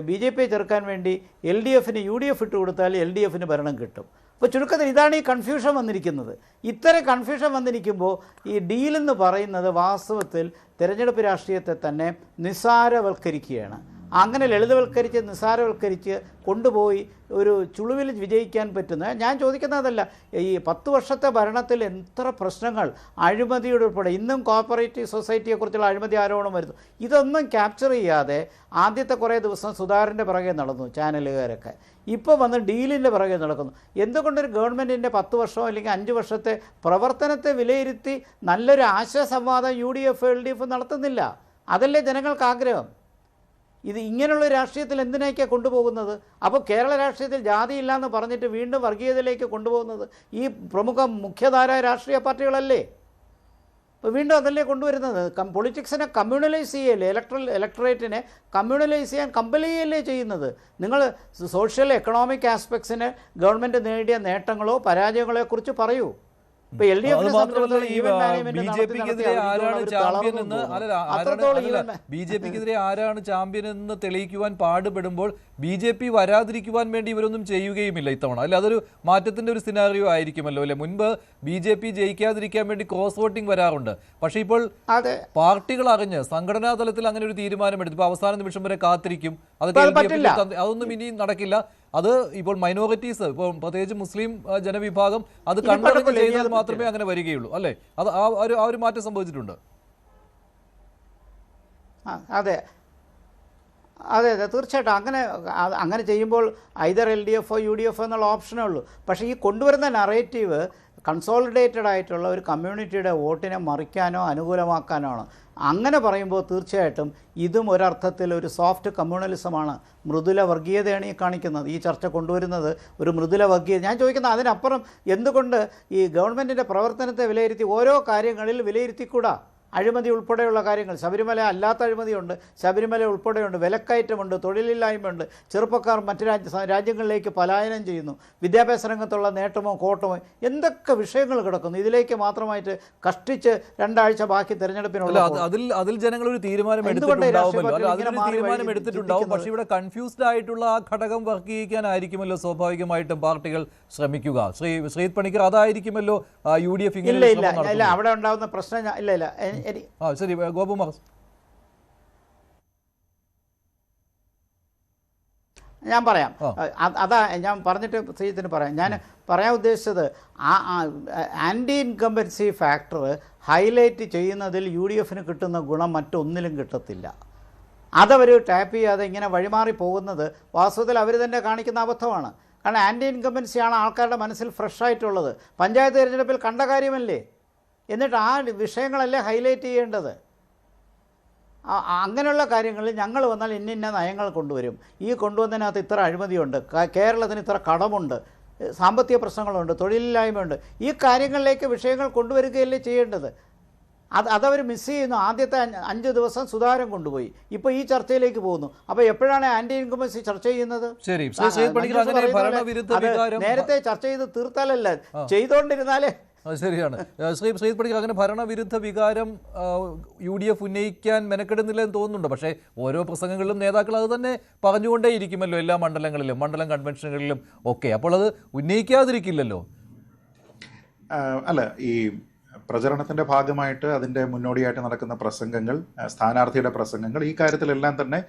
BJP-യെ ചെറുക്കാൻ വേണ്ടി LDF-ന് UDF ഇട്ട് കൊടുത്താൽ LDF-ന് ഭരണം കിട്ടും. അപ്പോൾ ചുരുക്കത്തിൽ ഇതാണ് ഈ കൺഫ്യൂഷൻ വന്നിരിക്കുന്നത്. ഇത്തരം കൺഫ്യൂഷൻ വന്നിരിക്കുമ്പോൾ ഈ ഡീലെന്ന് പറയുന്നത് വാസ്തവത്തിൽ തിരഞ്ഞെടുപ്പ് രാഷ്ട്രീയത്തെ തന്നെ നിസ്സാരവൽക്കരിക്കുകയാണ്. അങ്ങനെ ലളിതവൽക്കരിച്ച് നിസ്സാരവൽക്കരിച്ച് കൊണ്ടുപോയി ഒരു ചുളുവിൽ വിജയിക്കാൻ പറ്റുന്ന, ഞാൻ ചോദിക്കുന്നതല്ല, ഈ 10 വർഷത്തെ ഭരണത്തിൽ എത്ര പ്രശ്നങ്ങൾ, അഴിമതിയുടെ ഉൾപ്പെടെ, ഇന്നും കോഓപ്പറേറ്റീവ് സൊസൈറ്റിയെക്കുറിച്ചുള്ള അഴിമതി ആരോപണം വരുന്നു. ഇതൊന്നും ക്യാപ്ചർ ചെയ്യാതെ ആദ്യത്തെ കുറേ ദിവസം സുധാകരൻ്റെ പിറകെ നടന്നു ചാനലുകാരൊക്കെ. ഇപ്പോൾ വന്ന് ഡീലിൻ്റെ പിറകെ നടക്കുന്നു. എന്തുകൊണ്ടൊരു ഗവൺമെൻറ്റിൻ്റെ 10 വർഷമോ അല്ലെങ്കിൽ 5 വർഷത്തെ പ്രവർത്തനത്തെ വിലയിരുത്തി നല്ലൊരു ആശയസംവാദം UDF LDF നടത്തുന്നില്ല? അതല്ലേ ജനങ്ങൾക്ക് ആഗ്രഹം. ഇത് ഇങ്ങനെയുള്ള രാഷ്ട്രീയത്തിൽ എന്തിനേക്കാണ് കൊണ്ടുപോകുന്നത്? അപ്പോൾ കേരള രാഷ്ട്രീയത്തിൽ ജാതിയില്ല എന്ന് പറഞ്ഞിട്ട് വീണ്ടും വർഗീയതയിലേക്ക് കൊണ്ടുപോകുന്നത് ഈ പ്രമുഖ മുഖ്യധാര രാഷ്ട്രീയ പാർട്ടികളല്ലേ? അപ്പോൾ വീണ്ടും അതല്ലേ കൊണ്ടുവരുന്നത്? പൊളിറ്റിക്സിനെ കമ്മ്യൂണലൈസ് ചെയ്യല്ലേ, ഇലക്ടറേറ്റിനെ കമ്മ്യൂണലൈസ് ചെയ്യാൻ കമ്പലിയല്ലേ ചെയ്യുന്നത്? നിങ്ങൾ സോഷ്യൽ എക്കണോമിക് ആസ്പെക്ട്സിന് ഗവൺമെൻറ് നേടിയ നേട്ടങ്ങളോ പരാജയങ്ങളോ കുറിച്ച് പറയൂ. ബിജെപിക്കെതിരെ ആരാണ് ചാമ്പ്യൻ എന്ന് തെളിയിക്കുവാൻ പാടുപെടുമ്പോൾ BJP വരാതിരിക്കുവാൻ വേണ്ടി ഇവരൊന്നും ചെയ്യുകയുമില്ല ഇത്തവണ. അല്ലെ, അതൊരു മാറ്റത്തിന്റെ ഒരു സിനാറിയോ ആയിരിക്കുമല്ലോ അല്ലെ? മുൻപ് BJP ജയിക്കാതിരിക്കാൻ വേണ്ടി ക്രോസ് വോട്ടിംഗ് വരാറുണ്ട്. പക്ഷേ ഇപ്പോൾ പാർട്ടികൾ അറിഞ്ഞ് സംഘടനാ തലത്തിൽ അങ്ങനെ ഒരു തീരുമാനമെടുത്തു. ഇപ്പോൾ അവസാന നിമിഷം വരെ കാത്തിരിക്കും, അതൊന്നും ഇനി നടക്കില്ല. അത് ഇപ്പോൾ മൈനോറിറ്റീസ്, ഇപ്പോൾ പ്രത്യേകിച്ച് മുസ്ലിം ജനവിഭാഗം അത് കണ്ടറിഞ്ഞ് ചെയ്താൽ മാത്രമേ അങ്ങനെ വരികയുള്ളൂ അല്ലേ? അത് ആ ഒരു മാറ്റം സംഭവിച്ചിട്ടുണ്ട്. അതെ അതെ അതെ തീർച്ചയായിട്ടും. അങ്ങനെ ചെയ്യുമ്പോൾ ഐദർ LDF UDF എന്നുള്ള ഓപ്ഷനേ ഉള്ളൂ. പക്ഷേ ഈ കൊണ്ടുവരുന്ന നറേറ്റീവ് കൺസോളിഡേറ്റഡ് ആയിട്ടുള്ള ഒരു കമ്മ്യൂണിറ്റിയുടെ വോട്ടിനെ മറിക്കാനോ അനുകൂലമാക്കാനോ ആണ്. അങ്ങനെ പറയുമ്പോൾ തീർച്ചയായിട്ടും ഇതും ഒരർത്ഥത്തിൽ ഒരു സോഫ്റ്റ് കമ്മ്യൂണലിസമാണ്, മൃദുല വർഗീയതയാണ് ഈ കാണിക്കുന്നത്. ഈ ചർച്ച കൊണ്ടുവരുന്നത് ഒരു മൃദുല വർഗീയത. ഞാൻ ചോദിക്കുന്നത് അതിനപ്പുറം എന്തുകൊണ്ട് ഈ ഗവൺമെൻറ്റിൻ്റെ പ്രവർത്തനത്തെ വിലയിരുത്തി ഓരോ കാര്യങ്ങളിൽ വിലയിരുത്തിക്കൂടാ? അഴിമതി ഉൾപ്പെടെയുള്ള കാര്യങ്ങൾ, ശബരിമല അല്ലാത്ത അഴിമതിയുണ്ട്, ശബരിമല ഉൾപ്പെടെയുണ്ട്, വിലക്കയറ്റമുണ്ട്, തൊഴിലില്ലായ്മയുണ്ട്, ചെറുപ്പക്കാർ മറ്റ് രാജ്യങ്ങളിലേക്ക് പലായനം ചെയ്യുന്നു, വിദ്യാഭ്യാസ രംഗത്തുള്ള നേട്ടമോ കോട്ടമോ, എന്തൊക്കെ വിഷയങ്ങൾ കിടക്കുന്നു. ഇതിലേക്ക് മാത്രമായിട്ട് കഷ്ടിച്ച് 2 ആഴ്ച ബാക്കി തെരഞ്ഞെടുപ്പിനുള്ള അതിൽ ജനങ്ങൾ ഒരു തീരുമാനം എടുത്തിട്ടുണ്ടാവും. പക്ഷേ ഇവിടെ കൺഫ്യൂസ്ഡ് ആയിട്ടുള്ള ആ ഘടകം വർക്ക് ചെയ്യിക്കാനായിരിക്കുമല്ലോ സ്വാഭാവികമായിട്ടും പാർട്ടികൾ ശ്രമിക്കുക. ശ്രീത് പണിക്കർ, അതായിരിക്കുമല്ലോ UDF ഇല്ല അവിടെ ഉണ്ടാകുന്ന പ്രശ്നം. ഇല്ല ശരി, ഗോപകുമാർ. ഞാൻ പറയാം. അതാ ഞാൻ പറഞ്ഞിട്ട് ശ്രീജിത്തിന് പറയാം. ഞാൻ പറയാൻ ഉദ്ദേശിച്ചത് ആൻറ്റി ഇൻകംബൻസി ഫാക്ടർ ഹൈലൈറ്റ് ചെയ്യുന്നതിൽ UDFന് കിട്ടുന്ന ഗുണം മറ്റൊന്നിലും കിട്ടത്തില്ല. അതവർ ടാപ്പ് ചെയ്യാതെ ഇങ്ങനെ വഴിമാറി പോകുന്നത് വാസ്തവത്തിൽ അവർ തന്നെ കാണിക്കുന്ന അബദ്ധമാണ്. കാരണം ആൻറ്റി ഇൻകംബൻസിയാണ് ആൾക്കാരുടെ മനസ്സിൽ ഫ്രഷായിട്ടുള്ളത്. പഞ്ചായത്ത് തിരഞ്ഞെടുപ്പിൽ കണ്ട കാര്യമല്ലേ? എന്നിട്ട് ആ വിഷയങ്ങളല്ലേ ഹൈലൈറ്റ് ചെയ്യേണ്ടത്? അങ്ങനെയുള്ള കാര്യങ്ങളിൽ ഞങ്ങൾ വന്നാൽ ഇന്ന നയങ്ങൾ കൊണ്ടുവരും, ഈ കൊണ്ടുവന്നതിനകത്ത് ഇത്ര അഴിമതിയുണ്ട്, കേരളത്തിന് ഇത്ര കടമുണ്ട്, സാമ്പത്തിക പ്രശ്നങ്ങളുണ്ട്, തൊഴിലില്ലായ്മയുണ്ട്, ഈ കാര്യങ്ങളിലേക്ക് വിഷയങ്ങൾ കൊണ്ടുവരികയല്ലേ ചെയ്യേണ്ടത്? അതവർ മിസ് ചെയ്യുന്നു. ആദ്യത്തെ 5 ദിവസം സുധാകരൻ കൊണ്ടുപോയി, ഇപ്പോൾ ഈ ചർച്ചയിലേക്ക് പോകുന്നു. അപ്പോൾ എപ്പോഴാണ് ആൻറ്റി ഇൻകംബൻസി ചർച്ച ചെയ്യുന്നത്? നേരത്തെ ചർച്ച ചെയ്ത് തീർത്താലല്ല, ചെയ്തുകൊണ്ടിരുന്നാലേ. ശരിയാണ്. ശ്രീത് പണിക്കർ, അങ്ങനെ ഭരണവിരുദ്ധ വികാരം UDF ഉന്നയിക്കാൻ മെനക്കെടുന്നില്ലെന്ന് തോന്നുന്നുണ്ട്. പക്ഷേ ഓരോ പ്രസംഗങ്ങളിലും നേതാക്കൾ അത് തന്നെ പറഞ്ഞുകൊണ്ടേയിരിക്കുമല്ലോ, എല്ലാ മണ്ഡലങ്ങളിലും, മണ്ഡലം കൺവെൻഷനുകളിലും ഒക്കെ. അപ്പോൾ അത് ഉന്നയിക്കാതിരിക്കില്ലല്ലോ. അല്ല, ഈ പ്രചരണത്തിന്റെ ഭാഗമായിട്ട് അതിന്റെ മുന്നോടിയായിട്ട് നടക്കുന്ന പ്രസംഗങ്ങൾ, സ്ഥാനാർത്ഥിയുടെ പ്രസംഗങ്ങൾ, ഈ കാര്യത്തിലെല്ലാം തന്നെ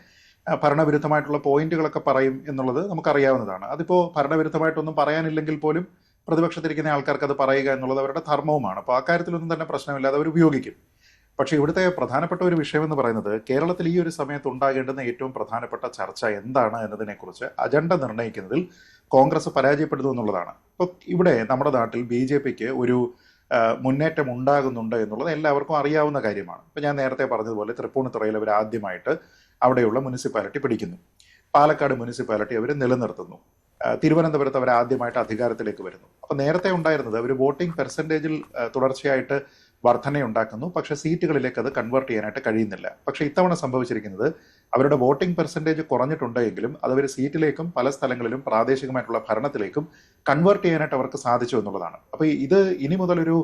ഭരണവിരുദ്ധമായിട്ടുള്ള പോയിന്റുകളൊക്കെ പറയും എന്നുള്ളത് നമുക്കറിയാവുന്നതാണ്. അതിപ്പോൾ ഭരണവിരുദ്ധമായിട്ടൊന്നും പറയാനില്ലെങ്കിൽ പോലും പ്രതിപക്ഷത്തിരിക്കുന്ന ആൾക്കാർക്ക് അത് പറയുക എന്നുള്ളത് അവരുടെ ധർമ്മവുമാണ്. അപ്പോൾ ആ കാര്യത്തിലൊന്നും തന്നെ പ്രശ്നമില്ലാതെ അവർ ഉപയോഗിക്കും. പക്ഷേ ഇവിടുത്തെ പ്രധാനപ്പെട്ട ഒരു വിഷയം എന്ന് പറയുന്നത്, കേരളത്തിൽ ഈ ഒരു സമയത്ത് ഉണ്ടാകേണ്ടുന്ന ഏറ്റവും പ്രധാനപ്പെട്ട ചർച്ച എന്താണ് എന്നതിനെക്കുറിച്ച് അജണ്ട നിർണ്ണയിക്കുന്നതിൽ കോൺഗ്രസ് പരാജയപ്പെടുന്നു എന്നുള്ളതാണ്. ഇപ്പോൾ ഇവിടെ നമ്മുടെ നാട്ടിൽ BJPക്ക് ഒരു മുന്നേറ്റം ഉണ്ടാകുന്നുണ്ട് എന്നുള്ളത് എല്ലാവർക്കും അറിയാവുന്ന കാര്യമാണ്. ഇപ്പം ഞാൻ നേരത്തെ പറഞ്ഞതുപോലെ തൃപ്പൂണിത്തുറയിൽ അവർ ആദ്യമായിട്ട് അവിടെയുള്ള മുനിസിപ്പാലിറ്റി പിടിക്കുന്നു, പാലക്കാട് മുനിസിപ്പാലിറ്റി അവർ നിലനിർത്തുന്നു, തിരുവനന്തപുരത്ത് അവർ ആദ്യമായിട്ട് അധികാരത്തിലേക്ക് വരുന്നു. അപ്പോൾ നേരത്തെ ഉണ്ടായിരുന്നത് അവർ വോട്ടിംഗ് പെർസെൻറ്റേജിൽ തുടർച്ചയായിട്ട് വർധനയുണ്ടാക്കുന്നു, പക്ഷേ സീറ്റുകളിലേക്ക് അത് കൺവേർട്ട് ചെയ്യാനായിട്ട് കഴിയുന്നില്ല. പക്ഷേ ഇത്തവണ സംഭവിച്ചിരിക്കുന്നത് അവരുടെ വോട്ടിംഗ് പെർസെൻറ്റേജ് കുറഞ്ഞിട്ടുണ്ടെങ്കിലും അതവർ സീറ്റിലേക്കും പല സ്ഥലങ്ങളിലും പ്രാദേശികമായിട്ടുള്ള ഭരണത്തിലേക്കും കൺവേർട്ട് ചെയ്യാനായിട്ട് അവർക്ക് സാധിച്ചു എന്നുള്ളതാണ്. അപ്പോൾ ഇത് ഇനി മുതലൊരു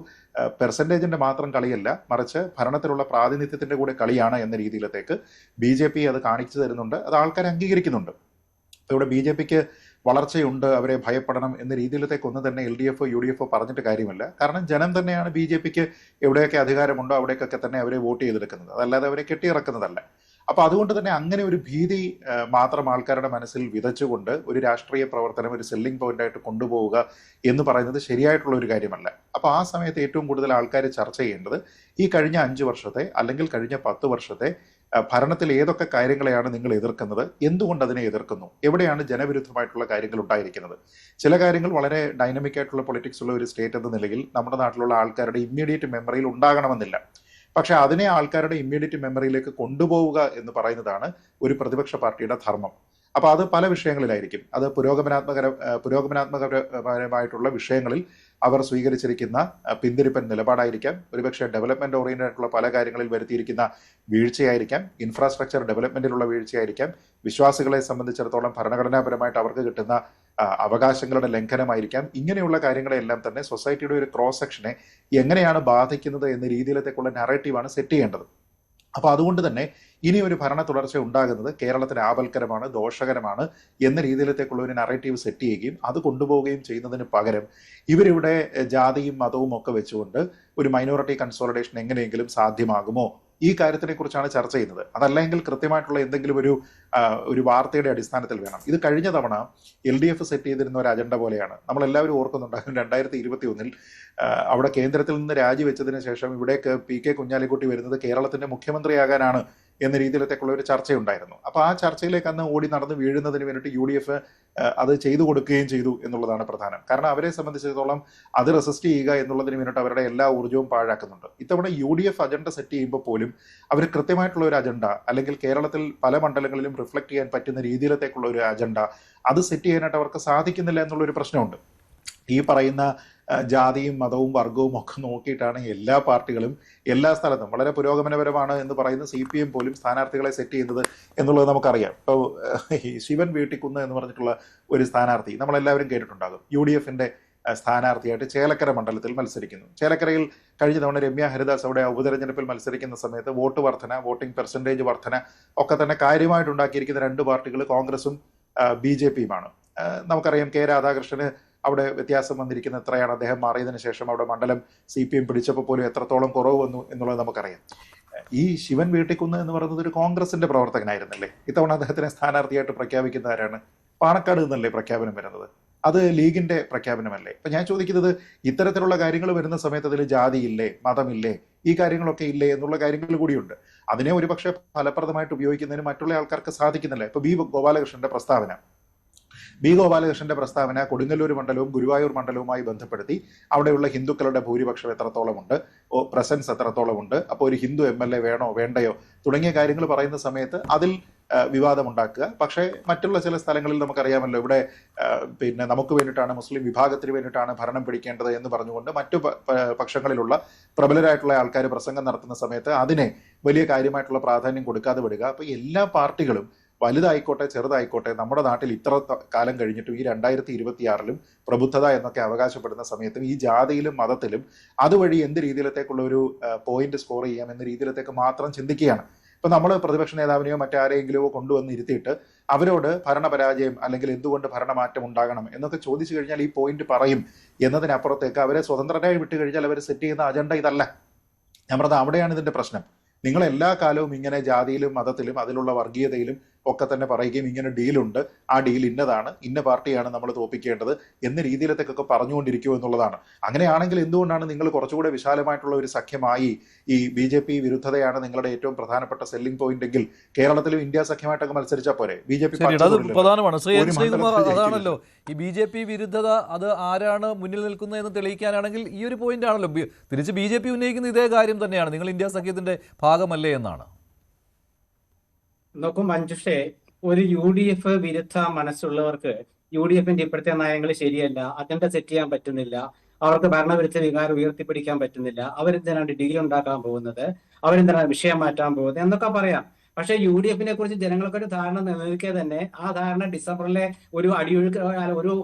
പെർസെൻറ്റേജിൻ്റെ മാത്രം കളിയല്ല, മറിച്ച് ഭരണത്തിലുള്ള പ്രാതിനിധ്യത്തിൻ്റെ കൂടെ കളിയാണ് എന്ന രീതിയിലത്തേക്ക് BJP അത് കാണിച്ചു തരുന്നുണ്ട്, അത് ആൾക്കാർ അംഗീകരിക്കുന്നുണ്ട്. ഇപ്പോൾ ഇവിടെ BJPക്ക് വളർച്ചയുണ്ട്, അവരെ ഭയപ്പെടണം എന്ന രീതിയിലത്തേക്കൊന്നും തന്നെ LDF UDF പറഞ്ഞിട്ട് കാര്യമില്ല. കാരണം ജനം തന്നെയാണ് BJPക്ക് എവിടെയൊക്കെ അധികാരമുണ്ടോ അവിടേക്കൊക്കെ തന്നെ അവരെ വോട്ട് ചെയ്തെടുക്കുന്നത്, അതല്ലാതെ അവരെ കെട്ടിയിറക്കുന്നതല്ല. അപ്പൊ അതുകൊണ്ട് തന്നെ അങ്ങനെ ഒരു ഭീതി മാത്രം ആൾക്കാരുടെ മനസ്സിൽ വിതച്ചുകൊണ്ട് ഒരു രാഷ്ട്രീയ പ്രവർത്തനം ഒരു സെല്ലിംഗ് പോയിന്റ് ആയിട്ട് കൊണ്ടുപോവുക എന്ന് പറയുന്നത് ശരിയായിട്ടുള്ള ഒരു കാര്യമല്ല. അപ്പൊ ആ സമയത്ത് ഏറ്റവും കൂടുതൽ ആൾക്കാർ ചർച്ച ചെയ്യേണ്ടത് ഈ കഴിഞ്ഞ 5 വർഷത്തെ അല്ലെങ്കിൽ കഴിഞ്ഞ 10 വർഷത്തെ ഭരണത്തിൽ ഏതൊക്കെ കാര്യങ്ങളെയാണ് നിങ്ങൾ എതിർക്കുന്നത്, എന്തുകൊണ്ട് അതിനെ എതിർക്കുന്നു, എവിടെയാണ് ജനവിരുദ്ധമായിട്ടുള്ള കാര്യങ്ങൾ ഉണ്ടായിരിക്കുന്നത്. ചില കാര്യങ്ങൾ വളരെ ഡൈനമിക് ആയിട്ടുള്ള പൊളിറ്റിക്സ് ഉള്ള ഒരു സ്റ്റേറ്റ് എന്ന നിലയിൽ നമ്മുടെ നാട്ടിലുള്ള ആൾക്കാരുടെ ഇമ്മീഡിയറ്റ് മെമ്മറിയിൽ ഉണ്ടാകണമെന്നില്ല. പക്ഷെ അതിനെ ആൾക്കാരുടെ ഇമ്മീഡിയറ്റ് മെമ്മറിയിലേക്ക് കൊണ്ടുപോവുക എന്ന് പറയുന്നതാണ് ഒരു പ്രതിപക്ഷ പാർട്ടിയുടെ ധർമ്മം. അപ്പൊ അത് പല വിഷയങ്ങളിലായിരിക്കും. അത് പുരോഗമനാത്മകപരമായിട്ടുള്ള വിഷയങ്ങളിൽ അവർ സ്വീകരിച്ചിരിക്കുന്ന പിന്തിരിപ്പൻ നിലപാടായിരിക്കാം, ഒരുപക്ഷെ ഡെവലപ്മെന്റ് ഓറിയന്റഡ് ആയിട്ടുള്ള പല കാര്യങ്ങളിൽ വരുത്തിയിരിക്കുന്ന വീഴ്ചയായിരിക്കാം, ഇൻഫ്രാസ്ട്രക്ചർ ഡെവലപ്മെന്റിലുള്ള വീഴ്ചയായിരിക്കാം, വിശ്വാസികളെ സംബന്ധിച്ചിടത്തോളം ഭരണഘടനാപരമായിട്ട് അവർക്ക് കിട്ടുന്ന അവകാശങ്ങളുടെ ലംഘനമായിരിക്കാം. ഇങ്ങനെയുള്ള കാര്യങ്ങളെല്ലാം തന്നെ സൊസൈറ്റിയുടെ ഒരു ക്രോസ് സെക്ഷനെ എങ്ങനെയാണ് ബാധിക്കുന്നത് എന്ന രീതിയിലത്തേക്കുള്ള നറേറ്റീവാണ് സെറ്റ് ചെയ്യേണ്ടത്. അപ്പൊ അതുകൊണ്ട് തന്നെ ഇനി ഒരു ഭരണ തുടർച്ച ഉണ്ടാകുന്നത് കേരളത്തിന് ആപൽക്കരമാണ്, ദോഷകരമാണ് എന്ന രീതിയിലത്തേക്കുള്ള ഒരു നറേറ്റീവ് സെറ്റ് ചെയ്യുകയും അത് കൊണ്ടുപോവുകയും ചെയ്യുന്നതിന് പകരം ഇവരിവിടെ ജാതിയും മതവും ഒക്കെ വെച്ചുകൊണ്ട് ഒരു മൈനോറിറ്റി കൺസോളിഡേഷൻ എങ്ങനെയെങ്കിലും സാധ്യമാകുമോ ഈ കാര്യത്തിനെ കുറിച്ചാണ് ചർച്ച ചെയ്യുന്നത്. അതല്ലെങ്കിൽ കൃത്യമായിട്ടുള്ള എന്തെങ്കിലും ഒരു വാർത്തയുടെ അടിസ്ഥാനത്തിൽ വേണം. ഇത് കഴിഞ്ഞ തവണ LDF സെറ്റ് ചെയ്തിരുന്ന ഒരു അജണ്ട പോലെയാണ്. നമ്മളെല്ലാവരും ഓർക്കുന്നുണ്ടാകും 2021 അവിടെ കേന്ദ്രത്തിൽ നിന്ന് രാജിവെച്ചതിന് ശേഷം ഇവിടേക്ക് PK കുഞ്ഞാലിക്കുട്ടി വരുന്നത് കേരളത്തിന്റെ മുഖ്യമന്ത്രിയാകാനാണ് എന്ന രീതിയിലത്തേക്കുള്ള ഒരു ചർച്ചയുണ്ടായിരുന്നു. അപ്പൊ ആ ചർച്ചയിലേക്ക് അന്ന് ഓടി നടന്ന് വീഴുന്നതിന് വേണ്ടിയിട്ട് UDF അത് ചെയ്തു കൊടുക്കുകയും ചെയ്തു എന്നുള്ളതാണ് പ്രധാനം. കാരണം അവരെ സംബന്ധിച്ചിടത്തോളം അത് റെസിസ്റ്റ് ചെയ്യുക എന്നുള്ളതിന് വേണ്ടിയിട്ട് അവരുടെ എല്ലാ ഊർജ്ജവും പാഴാക്കുന്നുണ്ട്. ഇത്തവണ UDF അജണ്ട സെറ്റ് ചെയ്യുമ്പോൾ പോലും അവർ കൃത്യമായിട്ടുള്ള ഒരു അജണ്ട അല്ലെങ്കിൽ കേരളത്തിൽ പല മണ്ഡലങ്ങളിലും റിഫ്ലക്ട് ചെയ്യാൻ പറ്റുന്ന രീതിയിലത്തേക്കുള്ള ഒരു അജണ്ട അത് സെറ്റ് ചെയ്യാനായിട്ട് അവർക്ക് സാധിക്കുന്നില്ല എന്നുള്ളൊരു പ്രശ്നമുണ്ട്. ഈ പറയുന്ന ജാതിയും മതവും വർഗവും ഒക്കെ നോക്കിയിട്ടാണ് എല്ലാ പാർട്ടികളും എല്ലാ സ്ഥലത്തും വളരെ പുരോഗമനപരമാണ് എന്ന് പറയുന്ന CPM പോലും സ്ഥാനാർത്ഥികളെ സെറ്റ് ചെയ്യുന്നത് എന്നുള്ളത് നമുക്കറിയാം. ഇപ്പോൾ ശിവൻ വീട്ടിക്കുന്ന് എന്ന് പറഞ്ഞിട്ടുള്ള ഒരു സ്ഥാനാർത്ഥി നമ്മളെല്ലാവരും കേട്ടിട്ടുണ്ടാകും. UDFന്റെ സ്ഥാനാർത്ഥിയായിട്ട് ചേലക്കര മണ്ഡലത്തിൽ മത്സരിക്കുന്നു. ചേലക്കരയിൽ കഴിഞ്ഞ തവണ രമ്യ ഹരിദാസ് അവിടെ ഉപതെരഞ്ഞെടുപ്പിൽ മത്സരിക്കുന്ന സമയത്ത് വോട്ട് വർധന, വോട്ടിംഗ് പെർസെൻറ്റേജ് വർധന ഒക്കെ തന്നെ കാര്യമായിട്ടുണ്ടാക്കിയിരിക്കുന്ന 2 പാർട്ടികൾ കോൺഗ്രസും BJPയുമാണ്. നമുക്കറിയാം K രാധാകൃഷ്ണന് അവിടെ വ്യത്യാസം വന്നിരിക്കുന്ന എത്രയാണ്, അദ്ദേഹം മാറിയതിനു ശേഷം അവിടെ മണ്ഡലം CPM പിടിച്ചപ്പോൾ പോലും എത്രത്തോളം കുറവ് വന്നു എന്നുള്ളത് നമുക്കറിയാം. ഈ ശിവൻ വീട്ടിക്കുന്ന് എന്ന് പറയുന്നത് ഒരു കോൺഗ്രസിന്റെ പ്രവർത്തകനായിരുന്നല്ലേ. ഇത്തവണ അദ്ദേഹത്തിനെ സ്ഥാനാർത്ഥിയായിട്ട് പ്രഖ്യാപിക്കുന്ന ആരാണ്? പാണക്കാട് നിന്നല്ലേ പ്രഖ്യാപനം വരുന്നത്? അത് ലീഗിന്റെ പ്രഖ്യാപനമല്ലേ? അപ്പൊ ഞാൻ ചോദിക്കുന്നത് ഇത്തരത്തിലുള്ള കാര്യങ്ങൾ വരുന്ന സമയത്ത് അതിൽ ജാതിയില്ലേ, മതമില്ലേ, ഈ കാര്യങ്ങളൊക്കെ ഇല്ലേ എന്നുള്ള കാര്യങ്ങൾ കൂടിയുണ്ട്. അതിനെ ഒരുപക്ഷെ ഫലപ്രദമായിട്ട് ഉപയോഗിക്കുന്നതിന് മറ്റുള്ള ആൾക്കാർക്ക് സാധിക്കുന്നില്ല. ഇപ്പൊ B. ഗോപാലകൃഷ്ണന്റെ പ്രസ്താവന കൊടുങ്ങല്ലൂർ മണ്ഡലവും ഗുരുവായൂർ മണ്ഡലവുമായി ബന്ധപ്പെടുത്തി അവിടെയുള്ള ഹിന്ദുക്കളുടെ ഭൂരിപക്ഷം എത്രത്തോളമുണ്ട്, പ്രസൻസ് എത്രത്തോളമുണ്ട്, അപ്പോൾ ഒരു ഹിന്ദു MLA വേണോ വേണ്ടയോ തുടങ്ങിയ കാര്യങ്ങൾ പറയുന്ന സമയത്ത് അതിൽ വിവാദമുണ്ടാക്കുക. പക്ഷേ മറ്റുള്ള ചില സ്ഥലങ്ങളിൽ നമുക്കറിയാമല്ലോ, ഇവിടെ പിന്നെ നമുക്ക് വേണ്ടിയിട്ടാണ്, മുസ്ലിം വിഭാഗത്തിന് വേണ്ടിയിട്ടാണ് ഭരണം പിടിക്കേണ്ടത് എന്ന് പറഞ്ഞുകൊണ്ട് മറ്റു പക്ഷങ്ങളിലുള്ള പ്രബലരായിട്ടുള്ള ആൾക്കാർ പ്രസംഗം നടത്തുന്ന സമയത്ത് അതിനെ വലിയ കാര്യമായിട്ടുള്ള പ്രാധാന്യം കൊടുക്കാതെ വിടുക. അപ്പൊ എല്ലാ പാർട്ടികളും വലുതായിക്കോട്ടെ ചെറുതായിക്കോട്ടെ നമ്മുടെ നാട്ടിൽ ഇത്ര കാലം കഴിഞ്ഞിട്ടും ഈ 2026 പ്രബുദ്ധത എന്നൊക്കെ അവകാശപ്പെടുന്ന സമയത്തും ഈ ജാതിയിലും മതത്തിലും അതുവഴി എന്ത് രീതിയിലത്തേക്കുള്ള ഒരു പോയിന്റ് സ്കോർ ചെയ്യാം എന്ന രീതിയിലത്തേക്ക് മാത്രം ചിന്തിക്കുകയാണ്. ഇപ്പൊ നമ്മൾ പ്രതിപക്ഷ നേതാവിനെയോ മറ്റാരെങ്കിലുമോ കൊണ്ടുവന്ന് ഇരുത്തിയിട്ട് അവരോട് ഭരണപരാജയം അല്ലെങ്കിൽ എന്തുകൊണ്ട് ഭരണമാറ്റം ഉണ്ടാകണം എന്നൊക്കെ ചോദിച്ചു കഴിഞ്ഞാൽ ഈ പോയിന്റ് പറയും എന്നതിനപ്പുറത്തേക്ക് അവരെ സ്വതന്ത്രരായി വിട്ടു കഴിഞ്ഞാൽ അവർ സെറ്റ് ചെയ്യുന്ന അജണ്ട ഇതല്ല. ഞാൻ പറഞ്ഞത് അവിടെയാണ് ഇതിന്റെ പ്രശ്നം. നിങ്ങൾ എല്ലാ കാലവും ഇങ്ങനെ ജാതിയിലും മതത്തിലും അതിലുള്ള വർഗീയതയിലും ഒക്കെ തന്നെ പറയുകയും ഇങ്ങനെ ഡീലുണ്ട്, ആ ഡീൽ ഇന്നതാണ്, ഇന്ന പാർട്ടിയാണ് നമ്മൾ തോപ്പിക്കേണ്ടത് എന്ന രീതിയിലത്തേക്കൊക്കെ പറഞ്ഞുകൊണ്ടിരിക്കുമോ എന്നുള്ളതാണ്. അങ്ങനെയാണെങ്കിൽ എന്തുകൊണ്ടാണ് നിങ്ങൾ കുറച്ചുകൂടെ വിശാലമായിട്ടുള്ള ഒരു സഖ്യമായി ഈ BJP വിരുദ്ധതയാണ് നിങ്ങളുടെ ഏറ്റവും പ്രധാനപ്പെട്ട സെല്ലിംഗ് പോയിന്റ് എങ്കിൽ കേരളത്തിലും ഇന്ത്യ സഖ്യമായിട്ടൊക്കെ മത്സരിച്ചാൽ പോരെ? BJP പ്രധാനമാണ്. ശ്രീകുമാർ, അതാണല്ലോ ഈ BJP വിരുദ്ധത അത് ആരാണ് മുന്നിൽ നിൽക്കുന്നത് എന്ന് തെളിയിക്കാനാണെങ്കിൽ ഈ ഒരു പോയിന്റ് ആണല്ലോ തിരിച്ച് BJP ഉന്നയിക്കുന്ന ഇതേ കാര്യം തന്നെയാണ്, നിങ്ങൾ ഇന്ത്യ സഖ്യത്തിന്റെ ഭാഗമല്ലേ എന്നാണ്. നോക്കും മഞ്ജുഷേ, ഒരു UDF വിരുദ്ധ മനസ്സുള്ളവർക്ക് UDFന്റെ ഇപ്പോഴത്തെ നയങ്ങൾ ശരിയല്ല, അജണ്ട സെറ്റ് ചെയ്യാൻ പറ്റുന്നില്ല, അവർക്ക് ഭരണവിരുദ്ധ വികാരം ഉയർത്തിപ്പിടിക്കാൻ പറ്റുന്നില്ല, അവരെന്തിനാണ് ഡീൽ ഉണ്ടാക്കാൻ പോകുന്നത്, അവരെന്തിനാണ് വിഷയം മാറ്റാൻ പോകുന്നത് എന്നൊക്കെ പറയാം. പക്ഷേ UDFനെ കുറിച്ച് ജനങ്ങൾക്കൊരു ധാരണ നിലനിൽക്കെ തന്നെ ആ ധാരണ ഡിസംബറിലെ ഒരു അടിയൊഴുക്ക്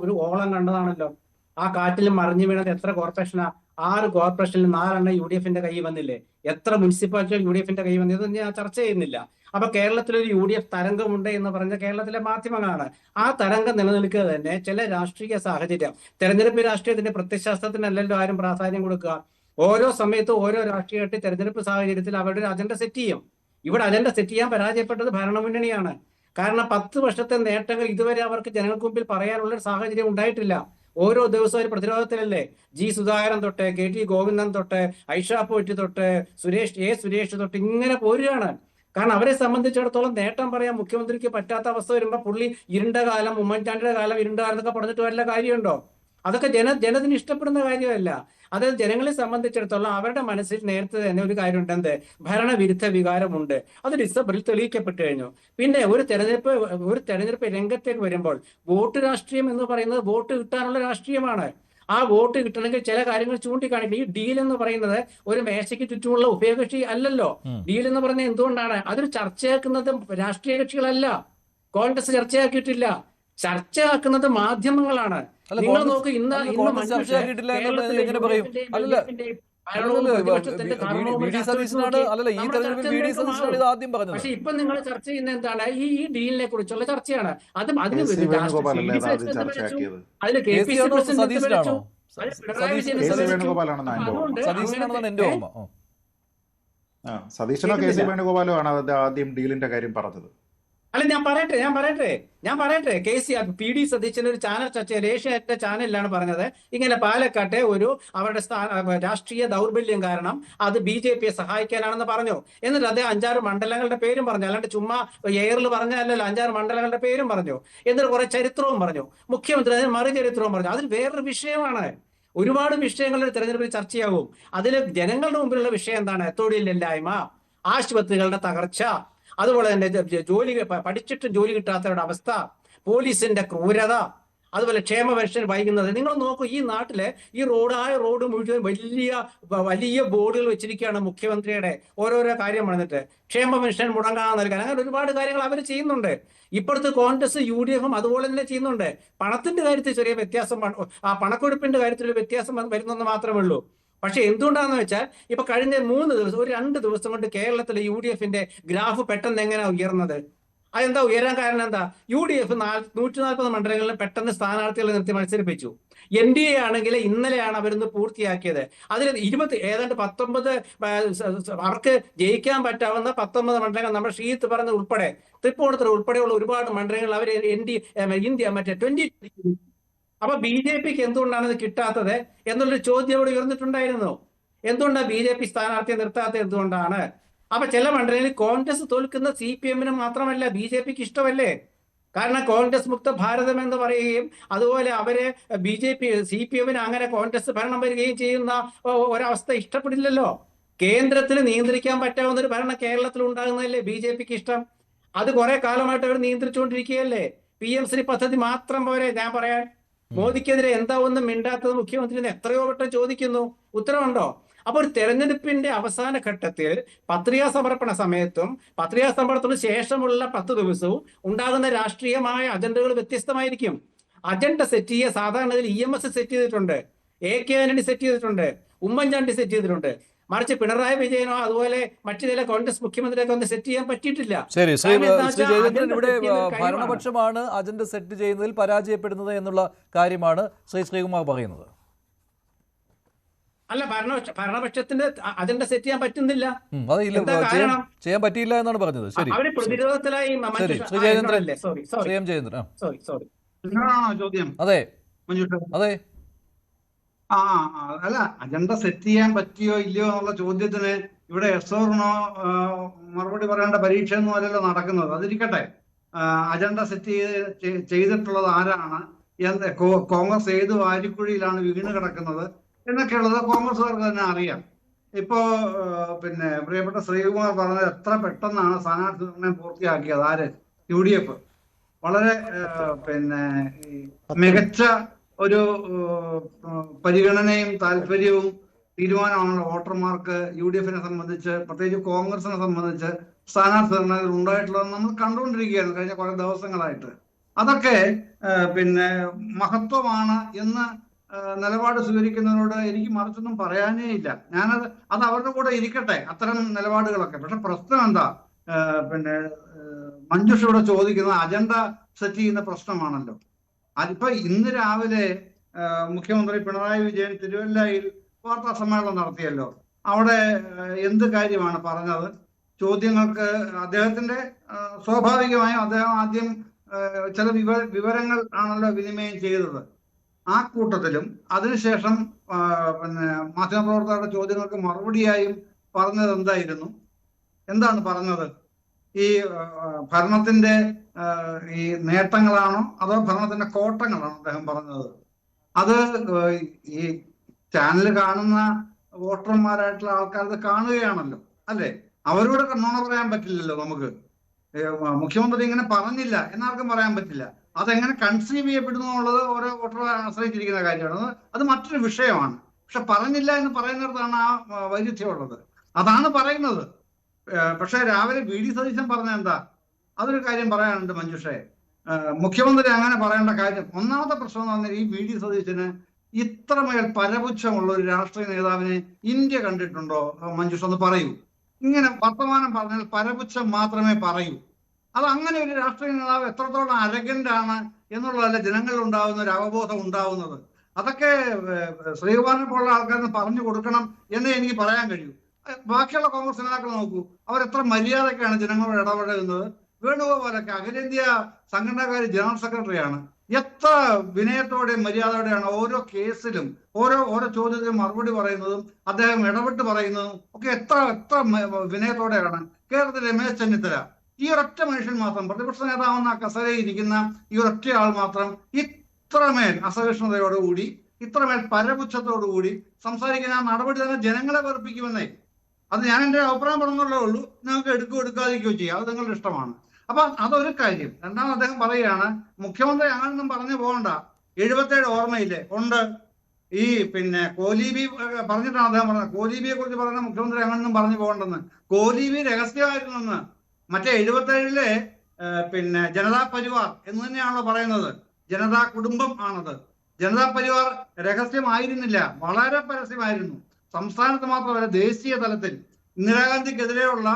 ഒരു ഓളം കണ്ടതാണല്ലോ. ആ കാറ്റിൽ മറിഞ്ഞു വീണത് എത്ര കോർപ്പറേഷനാ? 6 കോർപ്പറേഷനിൽ 4 UDFന്റെ കൈ വന്നില്ലേ? എത്ര മുനിസിപ്പാലിറ്റികൾ UDFന്റെ കൈ വന്നത് ഞാൻ ചർച്ച ചെയ്യുന്നില്ല. അപ്പൊ കേരളത്തിലൊരു UDF തരംഗമുണ്ട് എന്ന് പറഞ്ഞ കേരളത്തിലെ മാധ്യമങ്ങളാണ്. ആ തരംഗം നിലനിൽക്കുക തന്നെ ചില രാഷ്ട്രീയ സാഹചര്യം, തെരഞ്ഞെടുപ്പ് രാഷ്ട്രീയത്തിന്റെ പ്രത്യയശാസ്ത്രത്തിനല്ലല്ലോ ആരും പ്രാധാന്യം കൊടുക്കുക. ഓരോ സമയത്തും ഓരോ രാഷ്ട്രീയ കക്ഷി തെരഞ്ഞെടുപ്പ് സാഹചര്യത്തിൽ അവരുടെ ഒരു അജണ്ട സെറ്റ് ചെയ്യും. ഇവിടെ അജണ്ട സെറ്റ് ചെയ്യാൻ പരാജയപ്പെട്ടത് ഭരണമുന്നണിയാണ്. കാരണം 10 വർഷത്തെ നേട്ടങ്ങൾ ഇതുവരെ അവർക്ക് ജനങ്ങൾക്ക് മുമ്പിൽ പറയാനുള്ള ഒരു സാഹചര്യം ഉണ്ടായിട്ടില്ല. ഓരോ ദിവസവും ഒരു പ്രതിരോധത്തിലല്ലേ. സുധാകരൻ തൊട്ട് KT ഗോവിന്ദൻ തൊട്ട് ഐഷ പോറ്റി തൊട്ട് സുരേഷ് തൊട്ട് ഇങ്ങനെ പോരുകയാണ്. കാരണം അവരെ സംബന്ധിച്ചിടത്തോളം നേട്ടം പറയാൻ മുഖ്യമന്ത്രിക്ക് പറ്റാത്ത അവസ്ഥ വരുമ്പോൾ പുള്ളി ഇരുണ്ട കാലം, ഉമ്മൻചാണ്ടിയുടെ കാലം ഇരുണ്ട കാലം എന്നൊക്കെ പറഞ്ഞിട്ട് വല്ല കാര്യമുണ്ടോ? അതൊക്കെ ജനത്തിന് ഇഷ്ടപ്പെടുന്ന കാര്യമല്ല. അതായത് ജനങ്ങളെ സംബന്ധിച്ചിടത്തോളം അവരുടെ മനസ്സിൽ നേരത്തെ തന്നെ ഒരു കാര്യമുണ്ട്, എന്ത് ഭരണവിരുദ്ധ വികാരമുണ്ട്. അത് ഡിസംബറിൽ തെളിയിക്കപ്പെട്ടു കഴിഞ്ഞു. പിന്നെ ഒരു തെരഞ്ഞെടുപ്പ് രംഗത്തേക്ക് വരുമ്പോൾ വോട്ട് രാഷ്ട്രീയം എന്ന് പറയുന്നത് വോട്ട് കിട്ടാനുള്ള രാഷ്ട്രീയമാണ്. ആ വോട്ട് കിട്ടണമെങ്കിൽ ചില കാര്യങ്ങൾ ചൂണ്ടിക്കാണിക്കും. ഈ ഡീൽ എന്ന് പറയുന്നത് ഒരു മേശയ്ക്ക് ചുറ്റുമുള്ള ഉഭയകക്ഷി അല്ലല്ലോ. ഡീൽ എന്ന് പറഞ്ഞാൽ എന്തുകൊണ്ടാണ് അതൊരു ചർച്ചയാക്കുന്നത്? രാഷ്ട്രീയ കക്ഷികളല്ല, കോൺഗ്രസ് ചർച്ചയാക്കിയിട്ടില്ല. ചർച്ചയാക്കുന്നത് മാധ്യമങ്ങളാണ്. നിങ്ങൾ നോക്ക്, ഇന്ന് പക്ഷെ ഇപ്പൊ നിങ്ങൾ ചർച്ച ചെയ്യുന്ന എന്താണ്? ഈ ഡീലിനെ കുറിച്ചുള്ള ചർച്ചയാണ്. അതിന് അതില് KPCC പ്രസിഡന്റ് വിളിച്ചു. സതീശനോ KC വേണുഗോപാലോ ആണ് ആദ്യം ഡീലിന്റെ കാര്യം പറഞ്ഞത്. അല്ല, ഞാൻ പറയട്ടെ PD സതീശൻ ഒരു ചാനൽ ചർച്ചയിൽ, ഏഷ്യാനെറ്റ് ചാനലിലാണ് പറഞ്ഞത്, ഇങ്ങനെ പാലക്കാട്ടെ അവരുടെ രാഷ്ട്രീയ ദൗർബല്യം കാരണം അത് BJPയെ സഹായിക്കാനാണെന്ന് പറഞ്ഞു. എന്നിട്ട് അതേ 5-6 മണ്ഡലങ്ങളുടെ പേരും പറഞ്ഞു. അല്ലാണ്ട് ചുമ്മാ എയറിൽ പറഞ്ഞല്ലോ, 5-6 മണ്ഡലങ്ങളുടെ പേരും പറഞ്ഞു. എന്നിട്ട് കുറെ ചരിത്രവും പറഞ്ഞു. മുഖ്യമന്ത്രി അതിന് മറുചരിത്രവും പറഞ്ഞു. അതിൽ വേറൊരു വിഷയമാണ്. ഒരുപാട് വിഷയങ്ങളുടെ തെരഞ്ഞെടുപ്പിൽ ചർച്ചയാകും. അതിൽ ജനങ്ങളുടെ മുമ്പിലുള്ള വിഷയം എന്താണ്? തൊഴിലില്ലായ്മ, ആശുപത്രികളുടെ തകർച്ച, അതുപോലെ തന്നെ പഠിച്ചിട്ടും ജോലി കിട്ടാത്തവരുടെ അവസ്ഥ, പോലീസിന്റെ ക്രൂരത, അതുപോലെ ക്ഷേമ പെൻഷൻ വൈകുന്നത്. നിങ്ങൾ നോക്കൂ, ഈ നാട്ടിലെ ഈ റോഡ് മുഴുവൻ വലിയ ബോർഡുകൾ വെച്ചിരിക്കുകയാണ് മുഖ്യമന്ത്രിയുടെ ഓരോരോ കാര്യം പറഞ്ഞിട്ട്. ക്ഷേമ പെൻഷൻ മുടങ്ങാതെ നൽകാൻ, അങ്ങനെ ഒരുപാട് കാര്യങ്ങൾ അവർ ചെയ്യുന്നുണ്ട്. ഇപ്പോഴത്തെ കോൺഗ്രസ് UDFും അതുപോലെ തന്നെ ചെയ്യുന്നുണ്ട്. പണത്തിന്റെ കാര്യത്തിൽ ചെറിയ വ്യത്യാസം, ആ പണക്കൊടുപ്പിന്റെ കാര്യത്തിൽ വ്യത്യാസം വരുന്നെന്ന് മാത്രമേ ഉള്ളൂ. പക്ഷെ എന്തുകൊണ്ടാണെന്ന് വെച്ചാൽ ഇപ്പൊ കഴിഞ്ഞ 3 ദിവസം, 2 ദിവസം കൊണ്ട് കേരളത്തിലെ UDFന്റെ ഗ്രാഫ് പെട്ടെന്ന് എങ്ങനെയാ ഉയർന്നത്? അതെന്താ ഉയരാൻ കാരണം? എന്താ? UDF 140 മണ്ഡലങ്ങളിൽ പെട്ടെന്ന് സ്ഥാനാർത്ഥികളെ നിർത്തി മത്സരിപ്പിച്ചു. NDA ആണെങ്കിൽ ഇന്നലെയാണ് അവരൊന്ന് പൂർത്തിയാക്കിയത്. അതിൽ ഏതാണ്ട് 19 അവർക്ക് ജയിക്കാൻ പറ്റാവുന്ന 19 മണ്ഡലങ്ങൾ നമ്മുടെ ഷീത്ത് പറഞ്ഞ ഉൾപ്പെടെ, തൃപ്പൂണിത്തുറ ഉൾപ്പെടെയുള്ള ഒരുപാട് മണ്ഡലങ്ങൾ അവർ ഇന്ത്യ 20. അപ്പൊ BJPക്ക് എന്തുകൊണ്ടാണ് ഇത് കിട്ടാത്തത് എന്നുള്ളൊരു ചോദ്യം ഇവിടെ ഉയർന്നിട്ടുണ്ടായിരുന്നു. എന്തുകൊണ്ടാണ് BJP സ്ഥാനാർത്ഥിയെ നിർത്താത്തത്? എന്തുകൊണ്ടാണ്? അപ്പൊ ചില മണ്ഡലങ്ങളിൽ കോൺഗ്രസ് തോൽക്കുന്ന CPM-ന് മാത്രമല്ല, BJPക്ക് ഇഷ്ടമല്ലേ? കാരണം കോൺഗ്രസ് മുക്ത ഭാരതം എന്ന് പറയുകയും അതുപോലെ അവരെ CPM-ന് അങ്ങനെ കോൺഗ്രസ് ഭരണം വരികയും ചെയ്യുന്ന ഒരവസ്ഥ ഇഷ്ടപ്പെടില്ലല്ലോ. കേന്ദ്രത്തിന് നിയന്ത്രിക്കാൻ പറ്റാവുന്ന ഒരു ഭരണം കേരളത്തിൽ ഉണ്ടാകുന്നതല്ലേ BJPക്ക് ഇഷ്ടം? അത് കുറെ കാലമായിട്ട് അവർ നിയന്ത്രിച്ചുകൊണ്ടിരിക്കുകയല്ലേ. PM-ശ്രീ പദ്ധതി മാത്രം പോരെ. ഞാൻ പറയാൻ, മോദിക്കെതിരെ എന്താ ഒന്നും മിണ്ടാത്തത് മുഖ്യമന്ത്രി എത്രയോ വട്ടം ചോദിക്കുന്നു, ഉത്തരവുണ്ടോ? അപ്പൊ ഒരു തെരഞ്ഞെടുപ്പിന്റെ അവസാന ഘട്ടത്തിൽ പത്രികാ സമർപ്പണ സമയത്തും പത്രികാ സമർപ്പണത്തിന് ശേഷമുള്ള 10 ദിവസവും ഉണ്ടാകുന്ന രാഷ്ട്രീയമായ അജണ്ടകൾ വ്യത്യസ്തമായിരിക്കും. അജണ്ട സെറ്റ് ചെയ്യുക സാധാരണ EMS സെറ്റ് ചെയ്തിട്ടുണ്ട്, AK ആന്റണി സെറ്റ് ചെയ്തിട്ടുണ്ട്, ഉമ്മൻചാണ്ടി സെറ്റ് ചെയ്തിട്ടുണ്ട്. മറിച്ച് പിണറായി വിജയനോ അതുപോലെ മറ്റു ചില കോൺഗ്രസ് മുഖ്യമന്ത്രിയൊക്കെ ഒന്ന് സെറ്റ് ചെയ്യാൻ പറ്റിയിട്ടില്ല. ശരി, ശ്രീ ജയചന്ദ്രൻ, ഇവിടെ ഭരണപക്ഷമാണ് അജണ്ട സെറ്റ് ചെയ്യുന്നതിൽ പരാജയപ്പെടുന്നത് എന്നുള്ള കാര്യമാണ് ശ്രീകുമാർ പറയുന്നത്. അല്ല, ഭരണപക്ഷത്തിന്റെ അജണ്ട സെറ്റ് ചെയ്യാൻ പറ്റുന്നില്ല, ചെയ്യാൻ പറ്റിയില്ല എന്നാണ് പറഞ്ഞത്. ശരി, അവര് പ്രതിരോധത്തിലായി. ചോദ്യം അതെ അതെ അല്ല, അജണ്ട സെറ്റ് ചെയ്യാൻ പറ്റിയോ ഇല്ലയോ എന്നുള്ള ചോദ്യത്തിന് ഇവിടെ എസ്ഓർണോ മറുപടി പറയേണ്ട പരീക്ഷ ഒന്നും അല്ലല്ലോ നടക്കുന്നത്. അതിരിക്കട്ടെ, അജണ്ട സെറ്റ് ചെയ്തിട്ടുള്ളത് ആരാണ്, കോൺഗ്രസ് ഏത് വാരിക്കുഴിയിലാണ് വീണ് കിടക്കുന്നത് എന്നൊക്കെയുള്ളത് കോൺഗ്രസ്സുകാർക്ക് തന്നെ അറിയാം. ഇപ്പോ പ്രിയപ്പെട്ട ശ്രീകുമാർ പറഞ്ഞത് എത്ര പെട്ടെന്നാണ് സ്ഥാനാർത്ഥി നിർണയം പൂർത്തിയാക്കിയത്. ആര്? UDF. വളരെ മികച്ച ഒരു പരിഗണനയും താല്പര്യവും തീരുമാനമാണല്ലോ വോട്ടർമാർക്ക് UDFനെ സംബന്ധിച്ച്, പ്രത്യേകിച്ച് കോൺഗ്രസിനെ സംബന്ധിച്ച് സ്ഥാനാർത്ഥി നിർണയത്തിൽ ഉണ്ടായിട്ടുള്ളത് നമ്മൾ കണ്ടുകൊണ്ടിരിക്കുകയാണ് കഴിഞ്ഞ കുറെ ദിവസങ്ങളായിട്ട്. അതൊക്കെ മഹത്വമാണ് എന്ന് നിലപാട് സ്വീകരിക്കുന്നതിനോട് എനിക്ക് മറിച്ചൊന്നും പറയാനേ ഇല്ല. അത് അവരുടെ കൂടെ ഇരിക്കട്ടെ, അത്തരം നിലപാടുകളൊക്കെ. പക്ഷെ പ്രശ്നം എന്താ? പിന്നെ മഞ്ജുഷ ഇവിടെ ചോദിക്കുന്ന അജണ്ട സെറ്റ് ചെയ്യുന്ന പ്രശ്നമാണല്ലോ. അതിപ്പോ ഇന്ന് രാവിലെ മുഖ്യമന്ത്രി പിണറായി വിജയൻ തിരുവല്ലയിൽ വാർത്താ സമ്മേളനം നടത്തിയല്ലോ. അവിടെ എന്ത് കാര്യമാണ് പറഞ്ഞത്? ചോദ്യങ്ങൾക്ക് അദ്ദേഹത്തിന്റെ സ്വാഭാവികമായും അദ്ദേഹം ആദ്യം ചില വിവരങ്ങൾ ആണല്ലോ വിനിമയം ചെയ്തത്. ആ കൂട്ടത്തിലും അതിനുശേഷം പിന്നെ മാധ്യമപ്രവർത്തകരുടെ ചോദ്യങ്ങൾക്ക് മറുപടിയായും പറഞ്ഞത് എന്തായിരുന്നു? എന്താണ് പറഞ്ഞത്? ഈ ഭരണത്തിന്റെ ഈ നേട്ടങ്ങളാണോ അതോ ഭരണത്തിന്റെ കോട്ടങ്ങളാണോ അദ്ദേഹം പറഞ്ഞത്? അത് ഈ ചാനൽ കാണുന്ന വോട്ടർമാരായിട്ടുള്ള ആൾക്കാർ അത് കാണുകയാണല്ലോ, അല്ലെ? അവരോട് നുണ പറയാൻ പറ്റില്ലല്ലോ നമുക്ക്. മുഖ്യമന്ത്രി ഇങ്ങനെ പറഞ്ഞില്ല എന്നാർക്കും പറയാൻ പറ്റില്ല. അതെങ്ങനെ കൺസീവ് ചെയ്യപ്പെടുന്നു എന്നുള്ളത് ഓരോ വോട്ടറെ ആശ്രയിച്ചിരിക്കുന്ന കാര്യമാണ്. അത് മറ്റൊരു വിഷയമാണ്. പക്ഷെ പറഞ്ഞില്ല എന്ന് പറയുന്നിടത്താണ് ആ വൈരുദ്ധ്യമുള്ളത്. അതാണ് പറയുന്നത്. പക്ഷെ രാവിലെ വി ഡി സതീശൻ പറഞ്ഞ എന്താ? അതൊരു കാര്യം പറയാനുണ്ട് മഞ്ജുഷേ. മുഖ്യമന്ത്രി അങ്ങനെ പറയേണ്ട കാര്യം, ഒന്നാമത്തെ പ്രശ്നം എന്ന് പറഞ്ഞാൽ ഈ വി ഡി സതീശന് ഇത്രമേൽ പരപുച്ഛമുള്ള ഒരു രാഷ്ട്രീയ നേതാവിനെ ഇന്ത്യ കണ്ടിട്ടുണ്ടോ? മഞ്ജുഷ ഒന്ന് പറയൂ. ഇങ്ങനെ വർത്തമാനം പറഞ്ഞാൽ പരപുച്ഛം മാത്രമേ പറയൂ. അത് അങ്ങനെ ഒരു രാഷ്ട്രീയ നേതാവ് എത്രത്തോളം അരഗന്റ് ആണ് എന്നുള്ളതല്ല ജനങ്ങളിൽ ഉണ്ടാവുന്ന ഒരു അവബോധം ഉണ്ടാവുന്നത്. അതൊക്കെ ശ്രീകുമാറിനെ പോലുള്ള ആൾക്കാരിന് പറഞ്ഞു കൊടുക്കണം എന്നേ എനിക്ക് പറയാൻ കഴിയൂ. ബാക്കിയുള്ള കോൺഗ്രസ് നേതാക്കൾ നോക്കൂ, അവരെത്ര മര്യാദക്കാണ് ജനങ്ങളോട് ഇടപെടുന്നത്. വേണുഗോപാലൊക്കെ അഖിലേന്ത്യാ സംഘടനാകാരി ജനറൽ സെക്രട്ടറിയാണ്. എത്ര വിനയത്തോടെയും മര്യാദയോടെയാണ് ഓരോ കേസിലും ഓരോ ചോദ്യത്തിനും മറുപടി പറയുന്നതും അദ്ദേഹം ഇടപെട്ട് പറയുന്നതും ഒക്കെ എത്ര വിനയത്തോടെയാണ്. കേരളത്തിൽ രമേശ് ചെന്നിത്തല, ഈ ഒരൊറ്റ മനുഷ്യൻ മാത്രം, പ്രതിപക്ഷ നേതാവെന്ന കസേരയിൽ ഇരിക്കുന്ന ഈ ഒരൊറ്റ ആൾ മാത്രം ഇത്രമേൽ അസഹിഷ്ണുതയോടുകൂടി ഇത്രമേൽ പരപുച്ഛത്തോടുകൂടി സംസാരിക്കുന്ന ആ നടപടി തന്നെ ജനങ്ങളെ വെറുപ്പിക്കുമെന്നേ. അത് ഞാൻ എൻ്റെ അഭിപ്രായം പറഞ്ഞല്ലേ ഉള്ളൂ. നിങ്ങൾക്ക് എടുക്കാതിരിക്കുകയോ ചെയ്യാം, അത് നിങ്ങളുടെ ഇഷ്ടമാണ്. അപ്പൊ അതൊരു കാര്യം. രണ്ടാമത് അദ്ദേഹം പറയുകയാണ് മുഖ്യമന്ത്രി അങ്ങനൊന്നും പറഞ്ഞു പോകണ്ട, 77 ഓർമ്മയില്ലേ? ഉണ്ട്. ഈ പിന്നെ കോലീബി പറഞ്ഞിട്ടാണ് അദ്ദേഹം പറഞ്ഞത്. കോലീബിയെ കുറിച്ച് പറയുന്ന മുഖ്യമന്ത്രി അങ്ങനൊന്നും പറഞ്ഞു പോകണ്ടെന്ന്. കോലീബി രഹസ്യമായിരുന്നെന്ന്. മറ്റേ 77-ലെ പിന്നെ ജനതാ പരിവാർ എന്ന് തന്നെയാണല്ലോ പറയുന്നത്. ജനതാ കുടുംബം ആണത്. ജനതാ പരിവാർ രഹസ്യമായിരുന്നില്ല, വളരെ പരസ്യമായിരുന്നു. സംസ്ഥാനത്ത് മാത്രമല്ല, ദേശീയ തലത്തിൽ ഇന്ദിരാഗാന്ധിക്കെതിരെയുള്ള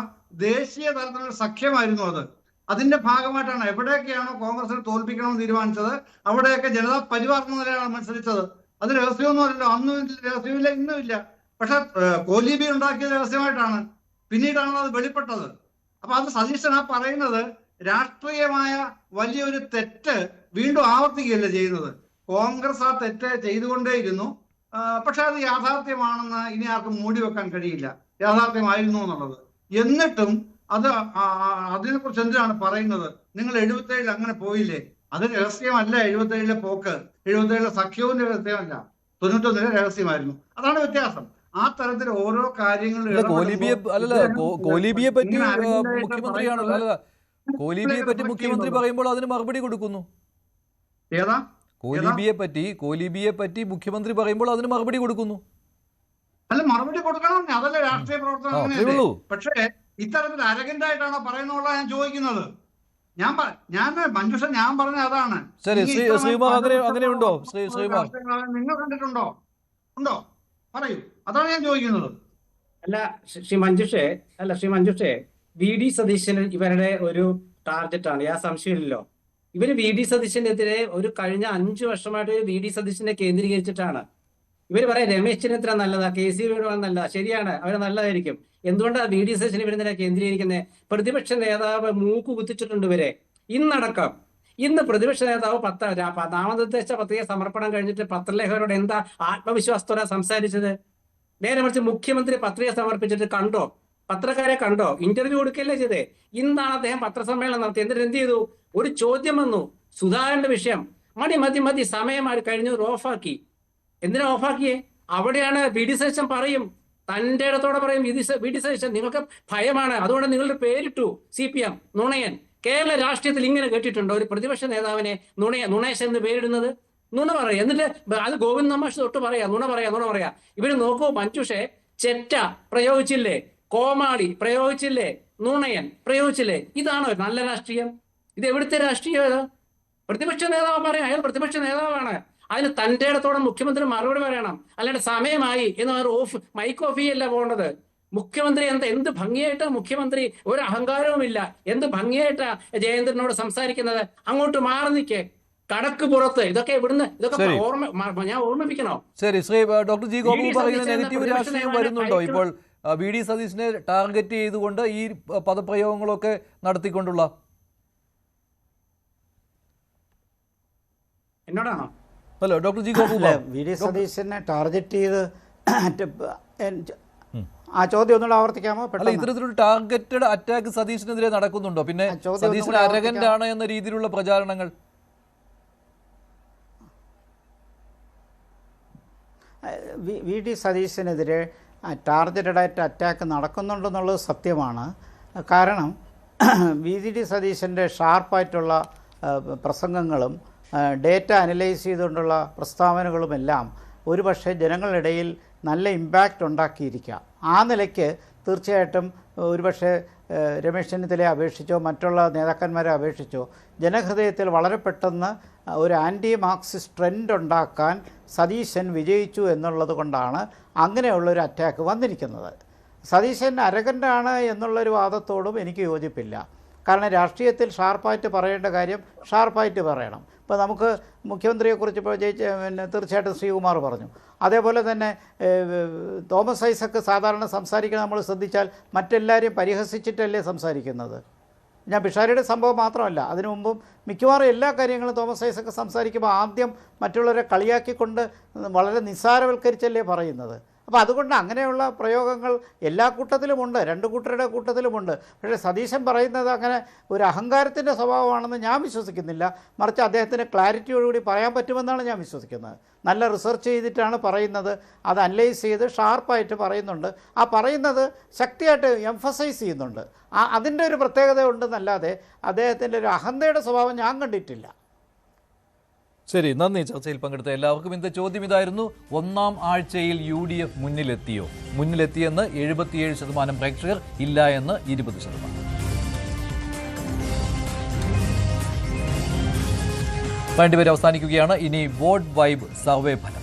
ദേശീയ തലത്തിലുള്ള സഖ്യമായിരുന്നു അത്. അതിന്റെ ഭാഗമായിട്ടാണ് എവിടെയൊക്കെയാണോ കോൺഗ്രസിനെ തോൽപ്പിക്കണമെന്ന് തീരുമാനിച്ചത് അവിടെയൊക്കെ ജനതാ പരിവാർ എന്ന നിലയിലാണ് മത്സരിച്ചത്. അത് രഹസ്യമൊന്നുമല്ലല്ലോ, അന്നും രഹസ്യമില്ല, ഇന്നും ഇല്ല. പക്ഷെ കോലീബി ഉണ്ടാക്കിയത് രഹസ്യമായിട്ടാണ്, പിന്നീടാണ് അത് വെളിപ്പെട്ടത്. അപ്പൊ അത് സതീശൻ ആ പറയുന്നത് രാഷ്ട്രീയമായ വലിയൊരു തെറ്റ് വീണ്ടും ആവർത്തിക്കുകയല്ല ചെയ്യുന്നത്. കോൺഗ്രസ് ആ തെറ്റ് ചെയ്തുകൊണ്ടേയിരുന്നു. പക്ഷെ അത് യാഥാർത്ഥ്യമാണെന്ന് ഇനി ആർക്കും മൂടി വെക്കാൻ കഴിയില്ല, യാഥാർത്ഥ്യമായിരുന്നു എന്നുള്ളത്. എന്നിട്ടും അതിനെക്കുറിച്ച് എന്തിനാണ് പറയുന്നത്? നിങ്ങൾ 77 അങ്ങനെ പോയില്ലേ? അത് രഹസ്യമല്ല. 77-ലെ പോക്ക്, 77-ലെ സഖ്യവും രഹസ്യമല്ല, 91-ലെ രഹസ്യമായിരുന്നു. അതാണ് വ്യത്യാസം. ആ തരത്തിൽ ഓരോ കാര്യങ്ങളും കോലീബിയെ പറ്റി മുഖ്യമന്ത്രിയാണല്ലോ, അല്ല കോലീബിയെ പറ്റി മുഖ്യമന്ത്രി പറയുമ്പോൾ അതിന് മറുപടി കൊടുക്കുന്നു. ഏതാ കോലീബിയെ പറ്റി മുഖ്യമന്ത്രി പറയുമ്പോൾ അതിന് മറുപടി കൊടുക്കുന്നു. അല്ല, മറുപടി കൊടുക്കണം, അതല്ല രാഷ്ട്രീയ പ്രവർത്തനം. പക്ഷേ ഇത്തരത്തിൽ അരഗന്റായിട്ടാണോ പറയുന്നുള്ള ഞാൻ ചോദിക്കുന്നത്. ഞാൻ മഞ്ജുഷ ഞാൻ പറഞ്ഞ അതാണ്. നിങ്ങൾ കണ്ടിട്ടുണ്ടോ? ഉണ്ടോ? പറയൂ, അതാണ് ഞാൻ ചോദിക്കുന്നത്. അല്ല ശ്രീ മഞ്ജുഷേ, വി ഡി സതീശന് ഇവരുടെ ഒരു ടാർഗറ്റാണ്, യാ സംശയമില്ലല്ലോ. ഇവര് വി ഡി സതീശനെതിരെ ഒരു കഴിഞ്ഞ 5 വർഷമായിട്ട് വി ഡി സതീശനെ കേന്ദ്രീകരിച്ചിട്ടാണ്. ഇവർ പറയാം രമേശ് ചെന്നിത്തല നല്ലതാ, KC വേണുഗോപാൽ നല്ലതാ. ശരിയാണ്, അവർ നല്ലതായിരിക്കും. എന്തുകൊണ്ടാണ് വി ഡി സതീശനെ ഇവരെന്തിനാ കേന്ദ്രീകരിക്കുന്നത്? പ്രതിപക്ഷ നേതാവ് മൂക്ക് കുത്തിച്ചിട്ടുണ്ട് ഇവരെ. ഇന്ന് പ്രതിപക്ഷ നേതാവ് നാമനിർദ്ദേശ പത്രിക സമർപ്പണം കഴിഞ്ഞിട്ട് പത്രലേഖകരോട് എന്താ ആത്മവിശ്വാസത്തോടെ സംസാരിച്ചത്? നേരെ മറിച്ച് മുഖ്യമന്ത്രി പത്രിക സമർപ്പിച്ചിട്ട് കണ്ടോ? പത്രക്കാരെ കണ്ടോ? ഇന്റർവ്യൂ കൊടുക്കല്ലേ ചെയ്തേ. ഇന്നാണ് അദ്ദേഹം പത്രസമ്മേളനം നടത്തി. എന്നിട്ട് എന്ത് ചെയ്തു? ഒരു ചോദ്യം വന്നു, സുധാകരന്റെ വിഷയം. മതി സമയമായി കഴിഞ്ഞു, ഓഫാക്കി. എന്തിനാ ഓഫാക്കിയേ? അവിടെയാണ് വി ഡി സതീശൻ പറയും, തന്റെ ഇടത്തോടെ പറയും വി ഡി സതീശൻ നിങ്ങൾക്ക് ഭയമാണ്, അതുകൊണ്ട് നിങ്ങളുടെ പേരിട്ടു CPM നുണയൻ. കേരള രാഷ്ട്രീയത്തിൽ ഇങ്ങനെ കേട്ടിട്ടുണ്ടോ ഒരു പ്രതിപക്ഷ നേതാവിനെ നുണേശൻ എന്ന് പേരിടുന്നത്? നുണ പറയാ. എന്നിട്ട് അത് ഗോവിന്ദ് നമാഷ് തൊട്ട് പറയാ നുണ പറയാ. ഇവര് നോക്കൂ മഞ്ജുഷെ, ചെറ്റ പ്രയോഗിച്ചില്ലേ, കോമാളി പ്രയോഗിച്ചില്ലേ, നുണയൻ പ്രയോഗിച്ചില്ലേ. ഇതാണോ നല്ല രാഷ്ട്രീയം? ഇത് എവിടുത്തെ രാഷ്ട്രീയം? പ്രതിപക്ഷ നേതാവ് പറയാം, അയാൾ പ്രതിപക്ഷ നേതാവാണ്. അതിന് തന്റെ ഇടത്തോടെ മുഖ്യമന്ത്രി മറുപടി പറയണം. അല്ലാണ്ട് സമയമായി എന്ന് മൈക്ക് ഓഫ് ചെയ്യല്ല പോകേണ്ടത്. മുഖ്യമന്ത്രി എന്ത് ഭംഗിയായിട്ടാ മുഖ്യമന്ത്രി, ഒരു അഹങ്കാരവുമില്ല, എന്ത് ഭംഗിയായിട്ടാ ജയേന്ദ്രനോട് സംസാരിക്കുന്നത്. അങ്ങോട്ട് മാറി നിൽക്കേ, കടക്ക് പുറത്ത്. ഇതൊക്കെ ഞാൻ ഓർമ്മിപ്പിക്കണോ? ശരി, ശ്രീ ഡോക്ടർ ജി ഗോപു പറയുന്ന നെഗറ്റീവ് രാഷ്ട്രീയം വരുന്നുണ്ടോ ഇപ്പോൾ വി ഡി സതീശിനെ ടാർഗറ്റ് ചെയ്തുകൊണ്ട് ഈ പദപ്രയോഗങ്ങളൊക്കെ നടത്തിക്കൊണ്ടുള്ള? എന്നോടാണോ? Hello doctor G Gopu. V D സതീശനെ ടാർഗറ്റ് ചെയ്ത് ആ ചോദ്യം ഒന്നുകൂടെ ആവർത്തിക്കാമോ? അല്ല, ഇത്തരത്തിലൊരു ടാർഗറ്റഡ് അറ്റാക്ക് സതീശിനെതിരെ നടക്കുന്നുണ്ടോ? പിന്നെ സതീശൻ അരഗന്റ് ആണ് എന്ന രീതിയിലുള്ള പ്രചാരണങ്ങൾ. വി ഡി സതീശനെതിരെ ടാർഗറ്റഡായിട്ട് അറ്റാക്ക് നടക്കുന്നുണ്ടെന്നുള്ളത് സത്യമാണ്. കാരണം വി ഡി സതീശൻ്റെ ഷാർപ്പായിട്ടുള്ള പ്രസംഗങ്ങളും ഡേറ്റ അനലൈസ് ചെയ്തുകൊണ്ടുള്ള പ്രസ്താവനകളുമെല്ലാം ഒരുപക്ഷെ ജനങ്ങളിടയിൽ നല്ല ഇമ്പാക്റ്റ് ഉണ്ടാക്കിയിരിക്കാം. ആ നിലയ്ക്ക് തീർച്ചയായിട്ടും ഒരുപക്ഷെ രമേശ് ചെന്നിത്തലയെ അപേക്ഷിച്ചോ മറ്റുള്ള നേതാക്കന്മാരെ അപേക്ഷിച്ചോ ജനഹൃദയത്തിൽ വളരെ പെട്ടെന്ന് ഒരു ആൻറ്റി മാർക്സിസ്റ്റ് ട്രെൻഡ് ഉണ്ടാക്കാൻ സതീശൻ വിജയിച്ചു എന്നുള്ളത് കൊണ്ടാണ് അങ്ങനെയുള്ളൊരു അറ്റാക്ക് വന്നിരിക്കുന്നത്. സതീശൻ അരഗൻ്റാണ് എന്നുള്ളൊരു വാദത്തോടും എനിക്ക് യോജിപ്പില്ല. കാരണം രാഷ്ട്രീയത്തിൽ ഷാർപ്പായിട്ട് പറയേണ്ട കാര്യം ഷാർപ്പായിട്ട് പറയണം. ഇപ്പോൾ നമുക്ക് മുഖ്യമന്ത്രിയെക്കുറിച്ച് ഇപ്പോൾ തീർച്ചയായിട്ടും ശ്രീകുമാർ പറഞ്ഞു. അതേപോലെ തന്നെ തോമസ് ഐസക്ക് സാധാരണ സംസാരിക്കുന്നത് നമ്മൾ ശ്രദ്ധിച്ചാൽ മറ്റെല്ലാവരെയും പരിഹസിച്ചിട്ടല്ലേ സംസാരിക്കുന്നത്. ഞാൻ പിഷാരിയുടെ സംഭവം മാത്രമല്ല, അതിനു മുമ്പും മിക്കവാറും എല്ലാ കാര്യങ്ങളും തോമസ് ഐസക്ക് സംസാരിക്കുമ്പോൾ ആദ്യം മറ്റുള്ളവരെ കളിയാക്കിക്കൊണ്ട് വളരെ നിസ്സാരവൽക്കരിച്ചല്ലേ പറയുന്നത്. അപ്പോൾ അതുകൊണ്ട് അങ്ങനെയുള്ള പ്രയോഗങ്ങൾ എല്ലാ കൂട്ടത്തിലുമുണ്ട്, രണ്ട് കൂട്ടരുടെ കൂട്ടത്തിലുമുണ്ട്. പക്ഷേ സതീശൻ പറയുന്നത് അങ്ങനെ ഒരു അഹങ്കാരത്തിൻ്റെ സ്വഭാവമാണെന്ന് ഞാൻ വിശ്വസിക്കുന്നില്ല. മറിച്ച് അദ്ദേഹത്തിന് ക്ലാരിറ്റിയോടുകൂടി പറയാൻ പറ്റുമെന്നാണ് ഞാൻ വിശ്വസിക്കുന്നത്. നല്ല റിസർച്ച് ചെയ്തിട്ടാണ് പറയുന്നത്, അത് അനലൈസ് ചെയ്ത് ഷാർപ്പായിട്ട് പറയുന്നുണ്ട്. ആ പറയുന്നത് ശക്തിയായിട്ട് എംഫസൈസ് ചെയ്യുന്നുണ്ട്. അതിൻ്റെ ഒരു പ്രത്യേകത ഉണ്ടെന്നല്ലാതെ അദ്ദേഹത്തിൻ്റെ ഒരു അഹന്തയുടെ സ്വഭാവം ഞാൻ കണ്ടിട്ടില്ല. ശരി, നന്ദി. ചർച്ചയിൽ പങ്കെടുത്ത എല്ലാവർക്കും ഇന്നത്തെ ചോദ്യം ഇതായിരുന്നു: ഒന്നാം ആഴ്ചയിൽ UDF മുന്നിലെത്തിയോ? മുന്നിലെത്തിയെന്ന് 77% പ്രേക്ഷകർ, ഇല്ല എന്ന് 20%. രണ്ടുപേരും അവസാനിക്കുകയാണ്. ഇനി വോട്ട് വൈബ് സർവേ ഫലം.